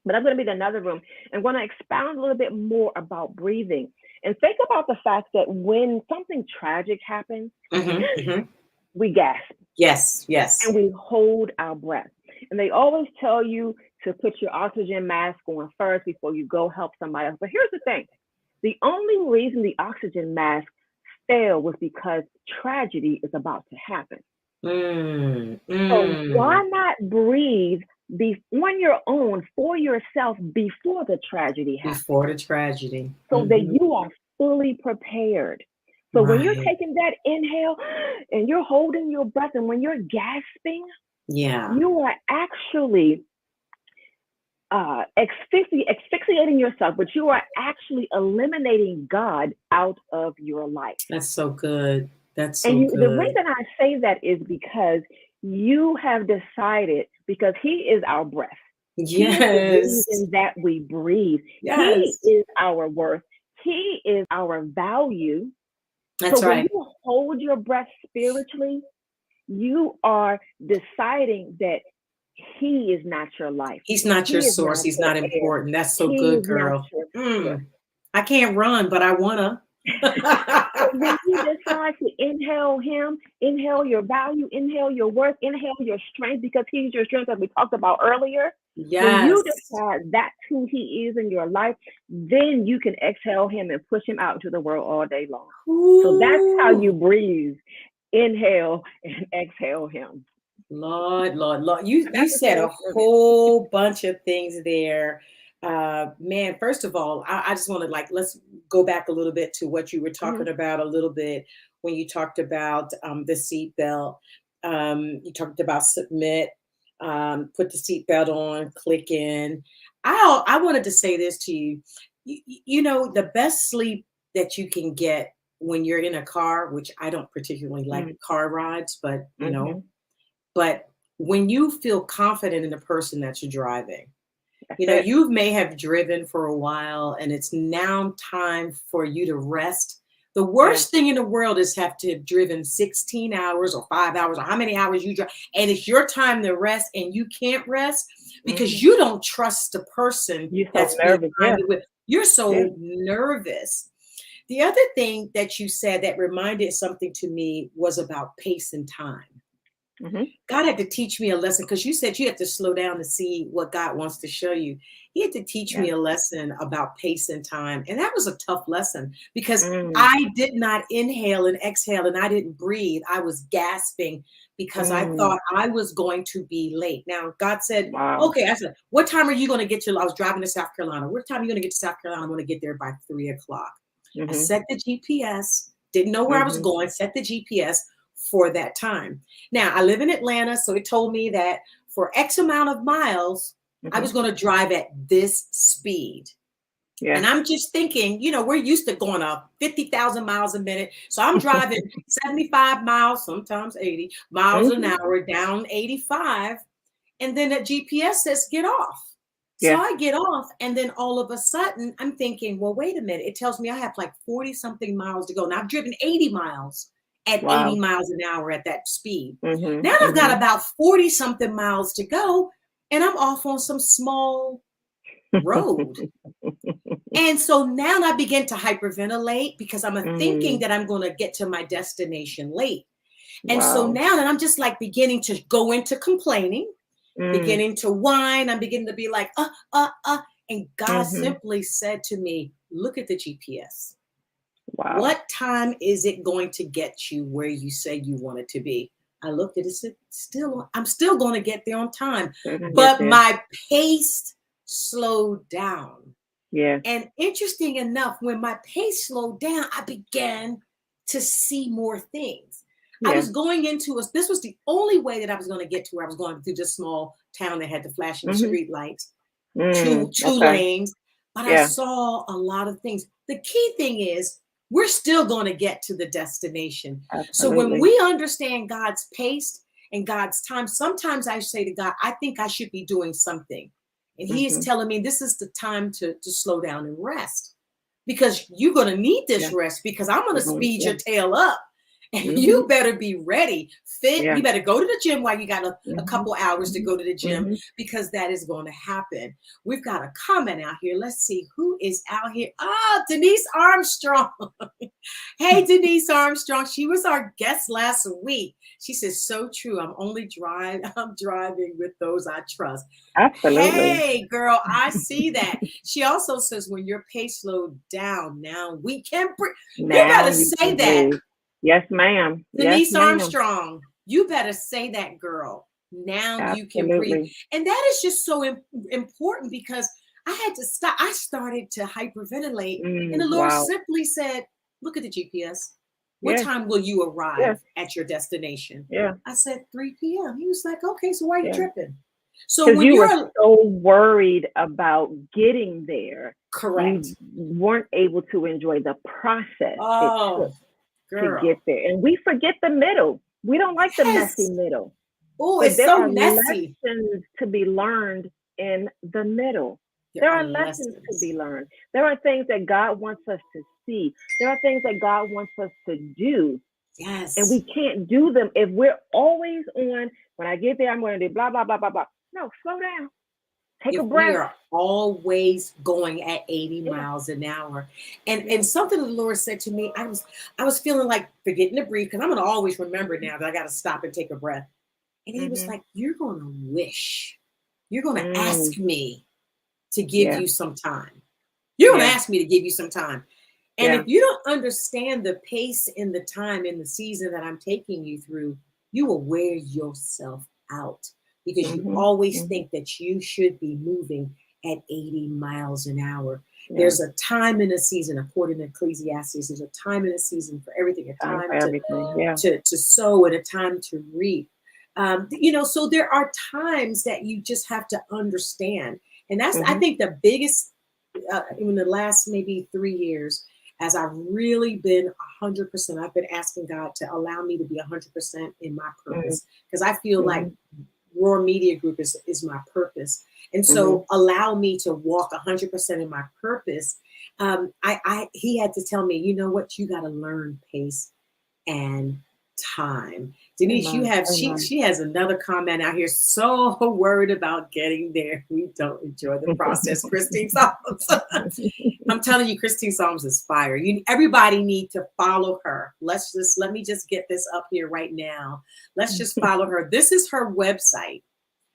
But I'm going to be in another room and want to expound a little bit more about breathing. And think about the fact that when something tragic happens, we gasp. Yes, yes. And we hold our breath. And they always tell you to put your oxygen mask on first before you go help somebody else. But here's the thing. The only reason the oxygen mask failed was because tragedy is about to happen. So why not breathe on your own for yourself before the tragedy happens? Before the tragedy. So that you are fully prepared. So when you're taking that inhale and you're holding your breath, and when you're gasping, you are actually asphyxiating yourself, but you are actually eliminating God out of your life. That's so good. That's so and good. The reason I say that is because you have decided, because He is our breath. Yes. He is the reason that we breathe. Yes. He is our worth. He is our value. That's so right. When you hold your breath spiritually, you are deciding that He is not your life. He's not your source. He's not important. That's so He good, girl. I can't run, but I wanna. So when you decide to inhale Him, inhale your value, inhale your worth, inhale your strength, because He's your strength, as we talked about earlier. Yes. When you decide that's who He is in your life, then you can exhale Him and push Him out into the world all day long. Ooh. So that's how you breathe. Inhale and exhale Him. Lord. You said a whole bunch of things there. Man, first of all, I just want to let's go back a little bit to what you were talking about a little bit when you talked about the seatbelt. You talked about submit, put the seatbelt on, click in. I wanted to say this to you. You know, the best sleep that you can get when you're in a car, which I don't particularly like car rides, but you know, but when you feel confident in the person that you're driving, you know, you may have driven for a while and it's now time for you to rest. The worst thing in the world is have to have driven 16 hours or 5 hours or how many hours you drive. And it's your time to rest and you can't rest because you don't trust the person that's nervous. You're so nervous. The other thing that you said that reminded something to me was about pace and time. God had to teach me a lesson because you said you have to slow down to see what God wants to show you. He had to teach me a lesson about pace and time. And that was a tough lesson because I did not inhale and exhale and I didn't breathe. I was gasping because I thought I was going to be late. Now, God said, okay, I said, what time are you going to get to? I was driving to South Carolina. What time are you going to get to South Carolina? I'm going to get there by 3:00. I set the GPS, didn't know where I was going, set the GPS for that time. Now, I live in Atlanta, so it told me that for X amount of miles, I was going to drive at this speed. And I'm just thinking, you know, we're used to going up 50,000 miles a minute. So I'm driving 75 miles, sometimes 80 miles an hour down 85. And then the GPS says, get off. So Yeah. I get off, and then all of a sudden, I'm thinking, well, wait a minute. It tells me I have like 40 something miles to go. Now I've driven 80 miles at 80 Wow. miles an hour at that speed. Mhm. Now I've got Mhm. about 40 something miles to go, and I'm off on some small road. And so now I begin to hyperventilate because I'm thinking Mm. that I'm going to get to my destination late. And so Wow. now that I'm just like beginning to go into complaining, Mm. beginning to whine. I'm beginning to be like, And God Mhm. simply said to me, look at the GPS. Wow. What time is it going to get you where you say you want it to be? I looked at it, said, I'm still going to get there on time, Couldn't get but there. my pace slowed down. Yeah. And interesting enough, when my pace slowed down, I began to see more things. I Yeah. was going this was the only way that I was going to get to where I was going through this small town that had the flashing Mhm. street lights, two Mm. two Okay. lanes, but I Yeah. saw a lot of things. The key thing is we're still going to get to the destination. So when Absolutely. we understand God's pace and God's time, sometimes I say to God, I think I should be doing something. And he is Mhm. telling me this is the time to slow down and rest because you're going to need this Yeah. rest because I'm going to You're going. speed Yeah. your tail up. And you Mhm. better be ready, fit. Yeah. You better go to the gym while you got a Mhm. couple hours to Mhm. go to the gym Mhm. because that is going to happen. We've got a comment out here. Let's see who is out here. Ah, Denise Armstrong. Hey, Denise Armstrong. She was our guest last week. She says, so true. I'm driving with those I trust. Absolutely. Hey, girl, I see that. She also says, when your pace slowed down, now we can breathe. You Now better you say can that. breathe. Yes, ma'am. Yes, Denise ma'am. Armstrong, you better say that, girl. Now you can breathe. Absolutely. And that is just so important because I had to stop. I started to hyperventilate, and the Mm. Lord Wow. simply said, look at the GPS. What Yeah. time will you Yeah. arrive at your destination? Yeah. I said 3 p.m. He was like, okay, so why are you Yeah. tripping? So Because when you were you're so worried about getting there, you correct. weren't able to enjoy the process it Oh, took to get girl. there. And we forget the middle. We don't like the messy Yes. middle. Oh, But it's there so are messy. lessons to be learned in the middle. There There are are lessons to lessons. be learned. There are things that God wants us to see. There are things that God wants us to do. And we Yes. can't do them if we're always on, when I get there, I'm going to do blah, blah, blah, blah, blah. No, slow down. Take a If we breath. are always going at 80 Yeah, miles an hour. And yeah. something the Lord said to me, I was feeling like forgetting to breathe because I'm gonna always remember now that I gotta stop and take a breath. And he was Mm-hmm. like, you're gonna wish, you're gonna Mm, ask me to give yeah, you some time. You're gonna yeah, ask me to give you some time. And yeah. if you don't understand the pace and the time and the season that I'm taking you through, you will wear yourself out because you Mm-hmm. always Mm-hmm. think that you should be moving at 80 miles an hour. Yeah. There's a time and a season, according to Ecclesiastes, there's a time and a season for everything, a Time for time everything. Yeah. to sow and a time to reap. So there are times that you just have to understand. And that's, I Mm-hmm. think, the biggest, in the last maybe 3 years, as I've really been 100%, I've been asking God to allow me to be 100% in my purpose because I feel like Mm-hmm. Roar Media Group is my purpose. And Mm-hmm. so allow me to walk 100% in my purpose. He had to tell me, you know what, you got to learn pace and time. Denise, Amen. Amen. she has another comment out here. So worried about getting there, we don't enjoy the process. Christine Solomons. I'm telling you, Christine Solomons is fire. Everybody need to follow her. Let me just get this up here right now. Let's just follow her. This is her website.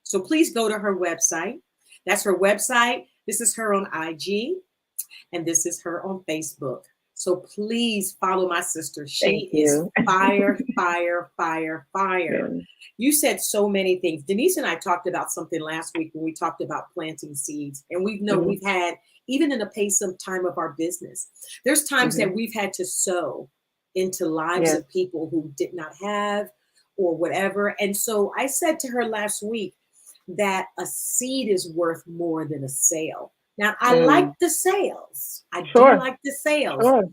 So please go to her website. That's her website. This is her on IG, and this is her on Facebook. So please follow my sister. Thank She is you. fire, fire, fire, fire. Yeah. You said so many things. Denise and I talked about something last week when we talked about planting seeds. And Mm-hmm. we've had, even in the pace of time of our business, there's times Mm-hmm. that we've had to sow into lives Yeah. of people who did not have or whatever. And so I said to her last week that a seed is worth more than a sale. Now, I like Mm. the sales. I do Sure. like the sales, Sure.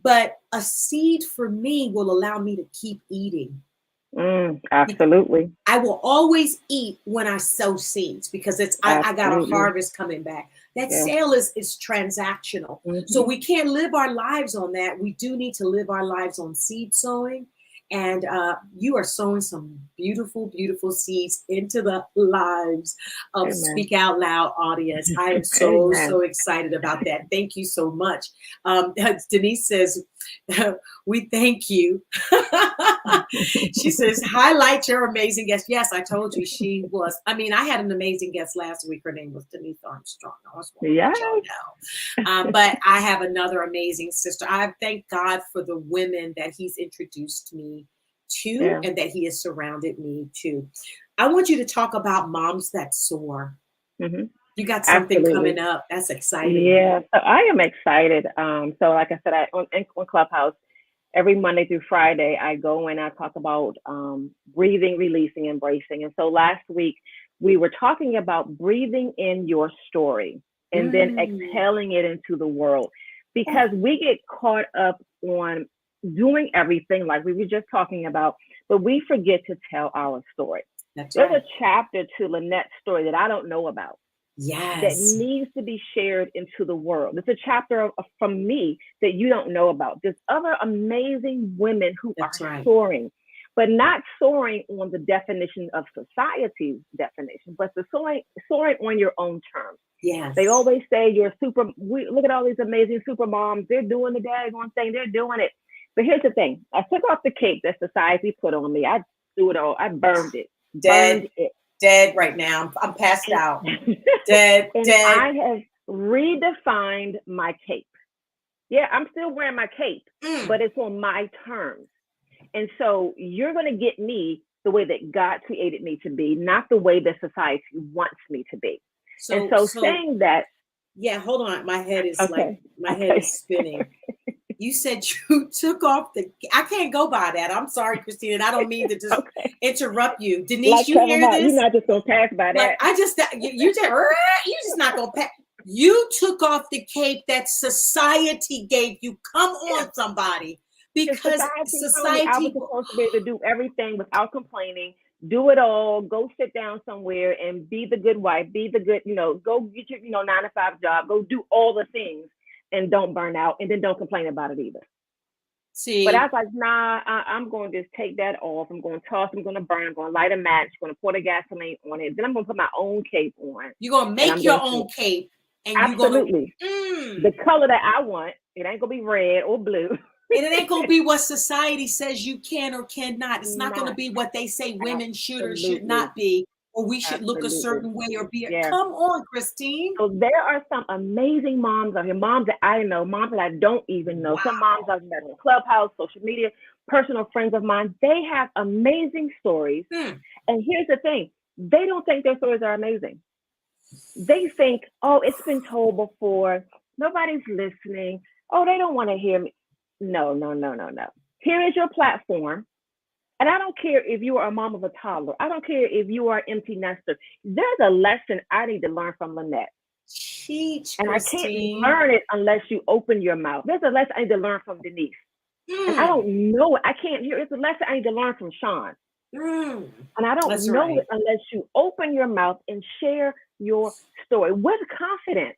but a seed for me will allow me to keep eating. Absolutely. I will always eat when I sow seeds because I got a Absolutely. harvest coming back. That Yeah. sale is transactional. So Hmm. we can't live our lives on that. We do need to live our lives on seed sowing. And you are sowing some beautiful, beautiful seeds into the lives of Amen. Speak Out Loud audience. I am so, Amen. so excited about that. Thank you so much. Denise says, we thank you. She says, highlight your amazing guest. Yes, I told you she was. I mean, I had an amazing guest last week. Her name was Denise Armstrong. I just want to Yes. let y'all know. But I have another amazing sister. I thank God for the women that He's introduced me to Yeah. and that He has surrounded me to. I want you to talk about moms that soar. Hmm. You got something coming Absolutely. up. That's exciting. Yeah. So I am excited. So like I said, on Clubhouse, every Monday through Friday, I go and I talk about breathing, releasing, embracing. And so last week, we were talking about breathing in your story and then Mm. exhaling it into the world Oh, because we get caught up on doing everything like we were just talking about, but we forget to tell our story. that's There's a right. chapter to Lynette's story that I don't know about that Yes, needs to be shared into the world. It's a chapter from me that you don't know about. There's other amazing women who are that's right. soaring, but not soaring on the definition of society's definition, but the soaring on your own terms. They Yes. always say you're super. Look at all these amazing super moms. They're doing the daggone thing. They're doing it. But here's the thing. I took off the cape that society put on me. I threw it all. I burned it. Dead, Burned it. dead right now. I'm passed And out. Dead, and dead. I have redefined my cape. Yeah, I'm still wearing my cape, Mm. but it's on my terms. And so you're going to get me the way that God created me to be, not the way that society wants me to be. And So, so so saying that, yeah, hold on. My head is like, okay, my head okay, is spinning. You said you took off I can't go by that. I'm sorry, Christine. And I don't mean to just okay. interrupt you. Denise, Like you Kevin hear Hart, you're this? not just going to pass by Like, that. I just, you just not going to You took off the cape that society gave you. Come Yeah. on, somebody. Because Because society told me I was society, supposed to be able to do everything without complaining, do it all, go sit down somewhere and be the good wife, be the good, go get your, 9 to 5 job, go do all the things and don't burn out and then don't complain about it either. But I see, was like, nah, I'm going to just take that off. I'm going to toss, I'm going to burn, I'm going to light a match, I'm going to pour the gasoline on it. Then I'm going to put my own cape on you're going to and make I'm your going to, own cape and you're going absolutely, to, the color that I want, it ain't going to be red or blue. and it ain't going to be what society says you can or cannot. It's not going to Not be what they say women should or should absolutely. not be, or we should look a Absolutely. certain way or be. Yeah. Come on, Christine. So there are some amazing moms out here, moms that I know, moms that I don't even know. Some moms Wow. I've met on Clubhouse, social media, personal friends of mine. They have amazing stories. Hmm. And here's the thing, they don't think their stories are amazing. They think, oh, it's been told before. Nobody's listening. Oh, they don't want to hear me. No, no, no, no, no. Here is your platform. And I don't care if you are a mom of a toddler. I don't care if you are an empty nester. There's a lesson I need to learn from Lynette. Teach, And I can't Christine. learn it unless you open your mouth. There's a lesson I need to learn from Denise. And I Hmm. don't know it. I can't hear it. It's a lesson I need to learn from Sean. Hmm. And I don't That's know it right. unless you open your mouth and share your story with confidence.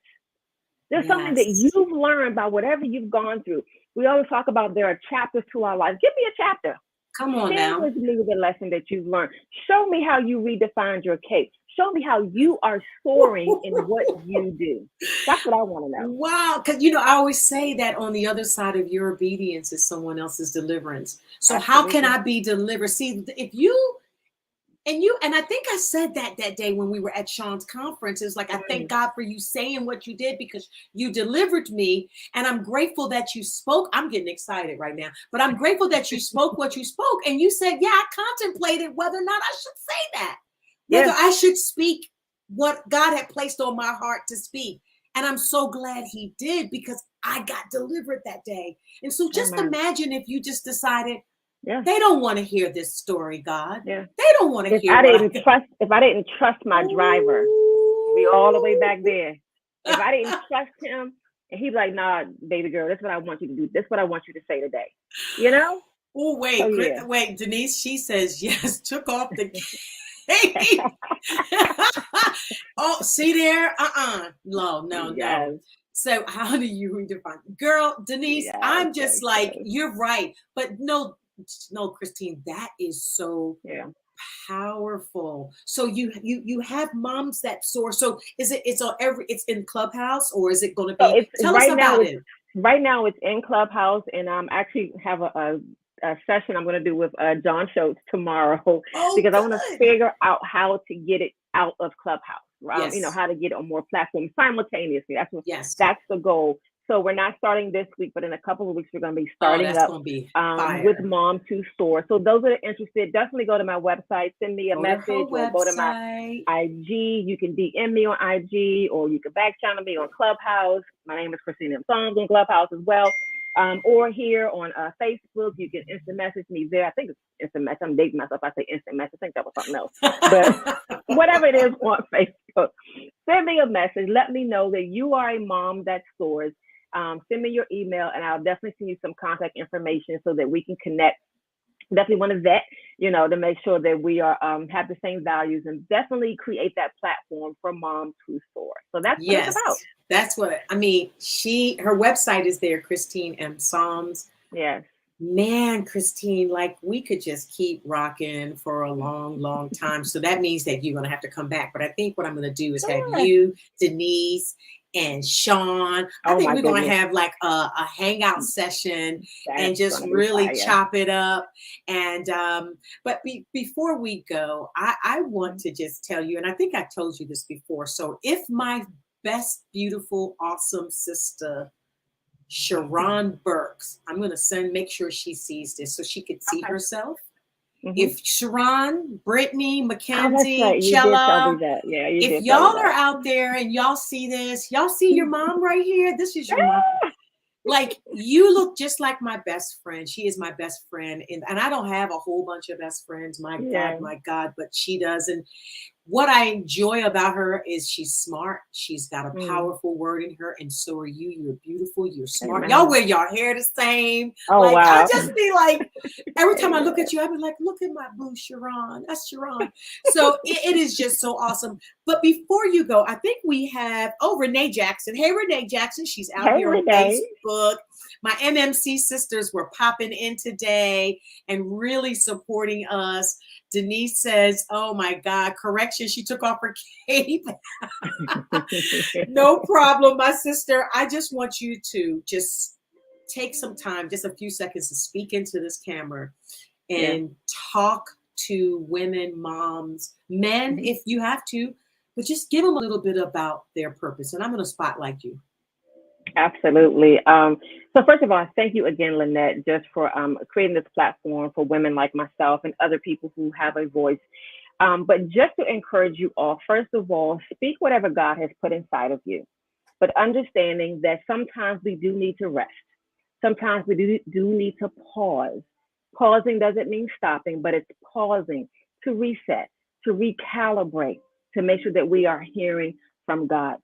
There's something that Yes. you've learned by whatever you've gone through. We always talk about there are chapters to our life. Give me a chapter. Come on Share now. with me the lesson that you've learned. Show me how you redefined your cape. Show me how you are soaring in what you do. That's what I want to know. Wow. Because, I always say that on the other side of your obedience is someone else's deliverance. So, how can Absolutely. I be delivered? See, if and I think I said that day when we were at Sean's conference, is like, I thank Mm, God for you saying what you did because you delivered me. And I'm grateful that you spoke. I'm getting excited right now, but I'm grateful that you spoke what you spoke. And you said, yeah, I contemplated whether or not I should say that, whether yeah. I should speak what God had placed on my heart to speak. And I'm so glad he did because I got delivered that day. And so just Amen. imagine if you just decided, Yeah. they don't want to hear this story, God. Yeah. They don't want to If hear I what I didn't got. trust my driver, be all the way Ooh. back there. If I didn't trust him, and he'd be like, nah, baby girl, that's what I want you to do. That's what I want you to say today. You know? Oh, So wait, yeah. wait, Denise, she says yes, took off the cape. Oh, see there? No, no, no. Yes, So how do you redefine? Girl, Denise, yes, I'm yes, just like, yes. you're right. But no, no, Christine, that is so Yeah. powerful. So you have moms that soar. So is it's on it's in Clubhouse, or is it going to So be? it's Tell us about it. right now it's in Clubhouse, and actually have a session I'm going to do with John Schultz tomorrow Oh, because I want to good. figure out how to get it out of Clubhouse. Yes. How to get it on more platforms simultaneously. Yes. That's the goal. So we're not starting this week, but in a couple of weeks we're going to be Oh, starting that's up going to be with fire. Mom to Soar. So those that are interested, definitely go to my website, send me a Go to her message, or go to my website. IG. You can DM me on IG, or you can back channel me on Clubhouse. My name is Christine M. Songs on Clubhouse as well. Or here on Facebook, you can instant message me there. I think it's instant message. I'm dating myself. I say instant message. I think that was something else. But whatever it is on Facebook, send me a message. Let me know that you are a mom that soars. Send me your email, and I'll definitely send you some contact information so that we can connect. Definitely want to vet, to make sure that we are have the same values, and definitely create that platform for moms who soar. So that's what it's Yes, about. that's what I mean. Her website is there, Christine M. Psalms. Yes. Man, Christine, like we could just keep rocking for a long, long time. So that means that you're going to have to come back. But I think what I'm going to do is have Sure. you, Denise, and Sean. I Oh think my we're going to goodness, have like a hangout session and that's just gonna be really fire. chop it up. And but before we go, I want to just tell you, and I think I told you this before. So if my best, beautiful, awesome sister Sharon Burks. I'm going to make sure she sees this so she could see Okay. herself. Mm-hmm. If Sharon, Brittany, Oh, that's Mackenzie, right. You did tell me Chella, that. Yeah, you if did tell me y'all are that. out there and y'all see this, y'all see your mom right here. This is your mom. Like you look just like my best friend. She is my best friend. And I don't have a whole bunch of best friends. Yeah. My God, but she does. And what I enjoy about her is she's smart. She's got a Mm. powerful word in her, and so are you. You're beautiful. You're smart. Y'all Amen. wear your hair the same. Oh Like I wow. just be like, every time I look Amen. at you, I be like, look at my boo, Sharon. That's Sharon. So it is just so awesome. But before you go, I think we have Renee Jackson. Hey, Renee Jackson. She's out Hey here on Renee. Facebook. My MMC sisters were popping in today and really supporting us. Denise says, oh my God, correction. She took off her cape. No problem, my sister. I just want you to just take some time, just a few seconds to speak into this camera Yeah. and talk to women, moms, men, Mm-hmm. if you have to, but just give them a little bit about their purpose. And I'm going to spotlight you. Absolutely. So first of all, thank you again, Lynette, just for creating this platform for women like myself and other people who have a voice. But just to encourage you all, first of all, speak whatever God has put inside of you, but understanding that sometimes we do need to rest. Sometimes we do need to pause. Pausing doesn't mean stopping, but it's pausing to reset, to recalibrate, to make sure that we are hearing from God.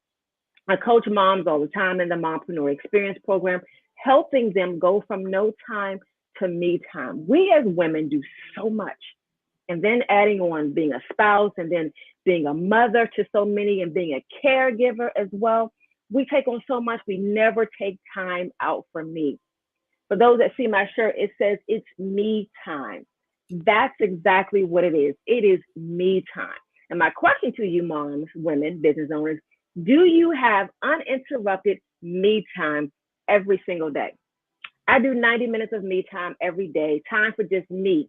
I coach moms all the time in the Mompreneur Experience program, helping them go from no time to me time. We as women do so much. And then adding on being a spouse, and then being a mother to so many, and being a caregiver as well. We take on so much, we never take time out for me. For those that see my shirt, it says it's me time. That's exactly what it is. It is me time. And my question to you, moms, women, business owners, do you have uninterrupted me time every single day? I do 90 minutes of me time every day, time for just me,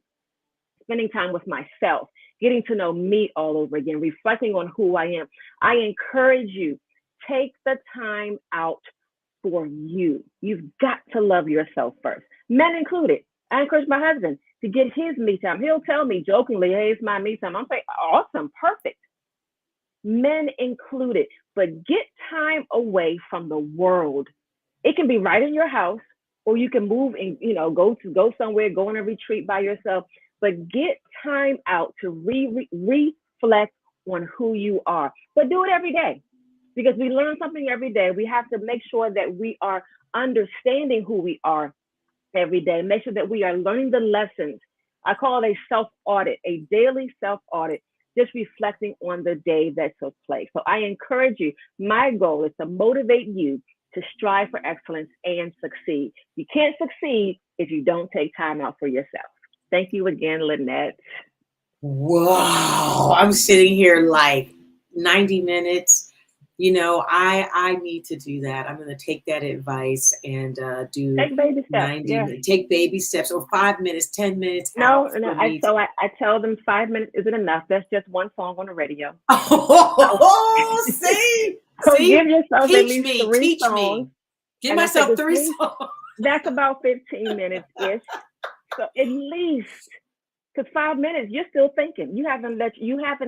spending time with myself, getting to know me all over again, reflecting on who I am. I encourage you, take the time out for you. You've got to love yourself first, men included. I encourage my husband to get his me time. He'll tell me jokingly, hey, it's my me time. I'm like, awesome, perfect. Men included, but get time away from the world. It can be right in your house, or you can move and go somewhere, go on a retreat by yourself. But get time out to reflect on who you are. But do it every day, because we learn something every day. We have to make sure that we are understanding who we are every day. Make sure that we are learning the lessons. I call it a self-audit, a daily self-audit, just reflecting on the day that took place. So I encourage you. My goal is to motivate you to strive for excellence and succeed. You can't succeed if you don't take time out for yourself. Thank you again, Lynette. Wow. I'm sitting here like 90 minutes. I need to do that. I'm going to take that advice and do Take baby steps. 90 Yeah. minutes, take baby steps, or 5 minutes, 10 minutes No, out no. for me. I tell them 5 minutes isn't enough. That's just one song on the radio. Oh, see? So See? give yourself at least Teach 3 songs. me. Give And I myself said 3 songs. That's about 15 minutes ish. So at least, because 5 minutes, you're still thinking. You haven't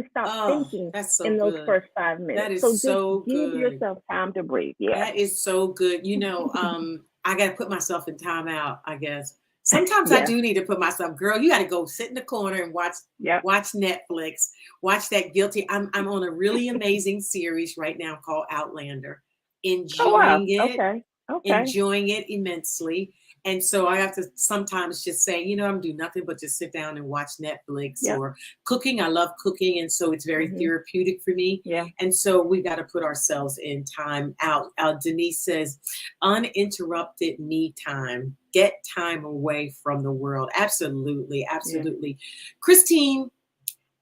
stopped thinking That's so in those good. first 5 minutes. That is so just so give good. yourself time to breathe. Yeah. That is so good. I got to put myself in timeout, I guess. Sometimes I do need to put myself, girl, you got to go sit in the corner and watch Netflix, watch that guilty. I'm on a really amazing series right now called Outlander. Enjoying it. Okay. Enjoying it immensely. And so I have to sometimes just say, I'm do nothing but just sit down and watch Netflix or cooking. I love cooking. And so it's very therapeutic for me. Yeah. And so we got to put ourselves in time out. Denise says, uninterrupted me time. Get time away from the world. Absolutely. Absolutely. Yeah. Christine,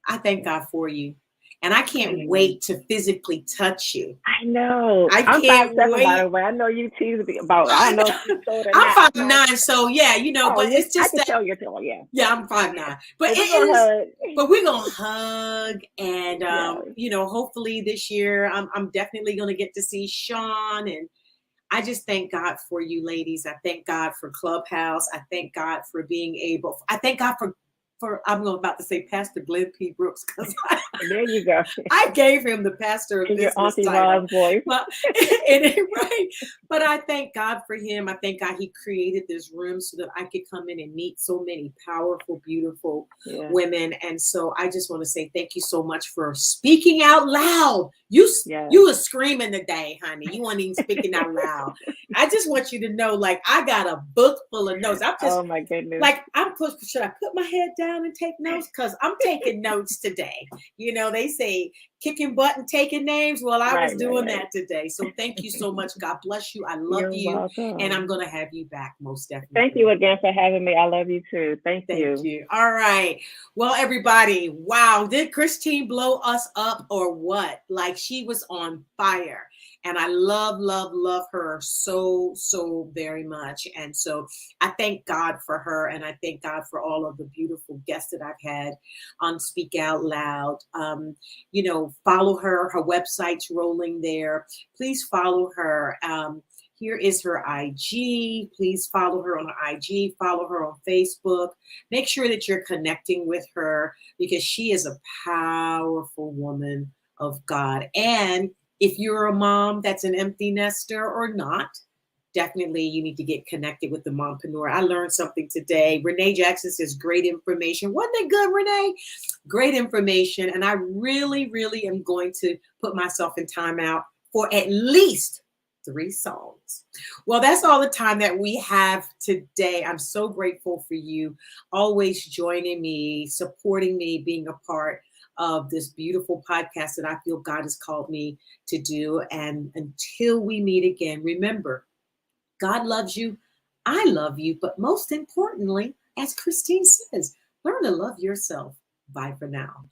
I thank God for you. And I can't wait to physically touch you. I know. I'm 5'7", by the way. I know you tease me about. I don't know if you told her. I'm 5'9", so yeah, but it's just I can tell you're tall. Yeah. Yeah, I'm 5'9", but we're gonna hug, and hopefully this year I'm definitely gonna get to see Sean, and I just thank God for you, ladies. I thank God for Clubhouse. I thank God for being able. I thank God for I'm about to say Pastor Glenn P. Brooks, because there you go. I gave him the pastor of business your Auntie title. Rob's voice. Right. But I thank God for him. I thank God he created this room so that I could come in and meet so many powerful, beautiful women. And so I just want to say thank you so much for speaking out loud. You were screaming today, honey. You weren't even speaking out loud. I just want you to know, like, I got a book full of notes. I'm just, oh my goodness. Like, should I put my head down and take notes? Because I'm taking notes today. They say kicking butt and taking names. Well, I was doing that today. So thank you so much. God bless you. I love you. Welcome. And I'm going to have you back most definitely. Thank you again for having me. I love you too. Thank you. All right. Well, everybody, wow. Did Christine blow us up or what? Like, she was on fire. And I love, love, love her so, so very much. And so I thank God for her. And I thank God for all of the beautiful guests that I've had on Speak Out Loud. Follow her. Her website's rolling there. Please follow her. Here is her IG. Please follow her on her IG. Follow her on Facebook. Make sure that you're connecting with her, because she is a powerful woman of God. And if you're a mom that's an empty nester or not, definitely you need to get connected with the Mompreneur. I learned something today. Renee Jackson says, great information. Wasn't it good, Renee? Great information. And I really, really am going to put myself in timeout for at least 3 songs. Well, that's all the time that we have today. I'm so grateful for you always joining me, supporting me, being a part of this beautiful podcast that I feel God has called me to do. And until we meet again, remember, God loves you. I love you. But most importantly, as Christine says, learn to love yourself. Bye for now.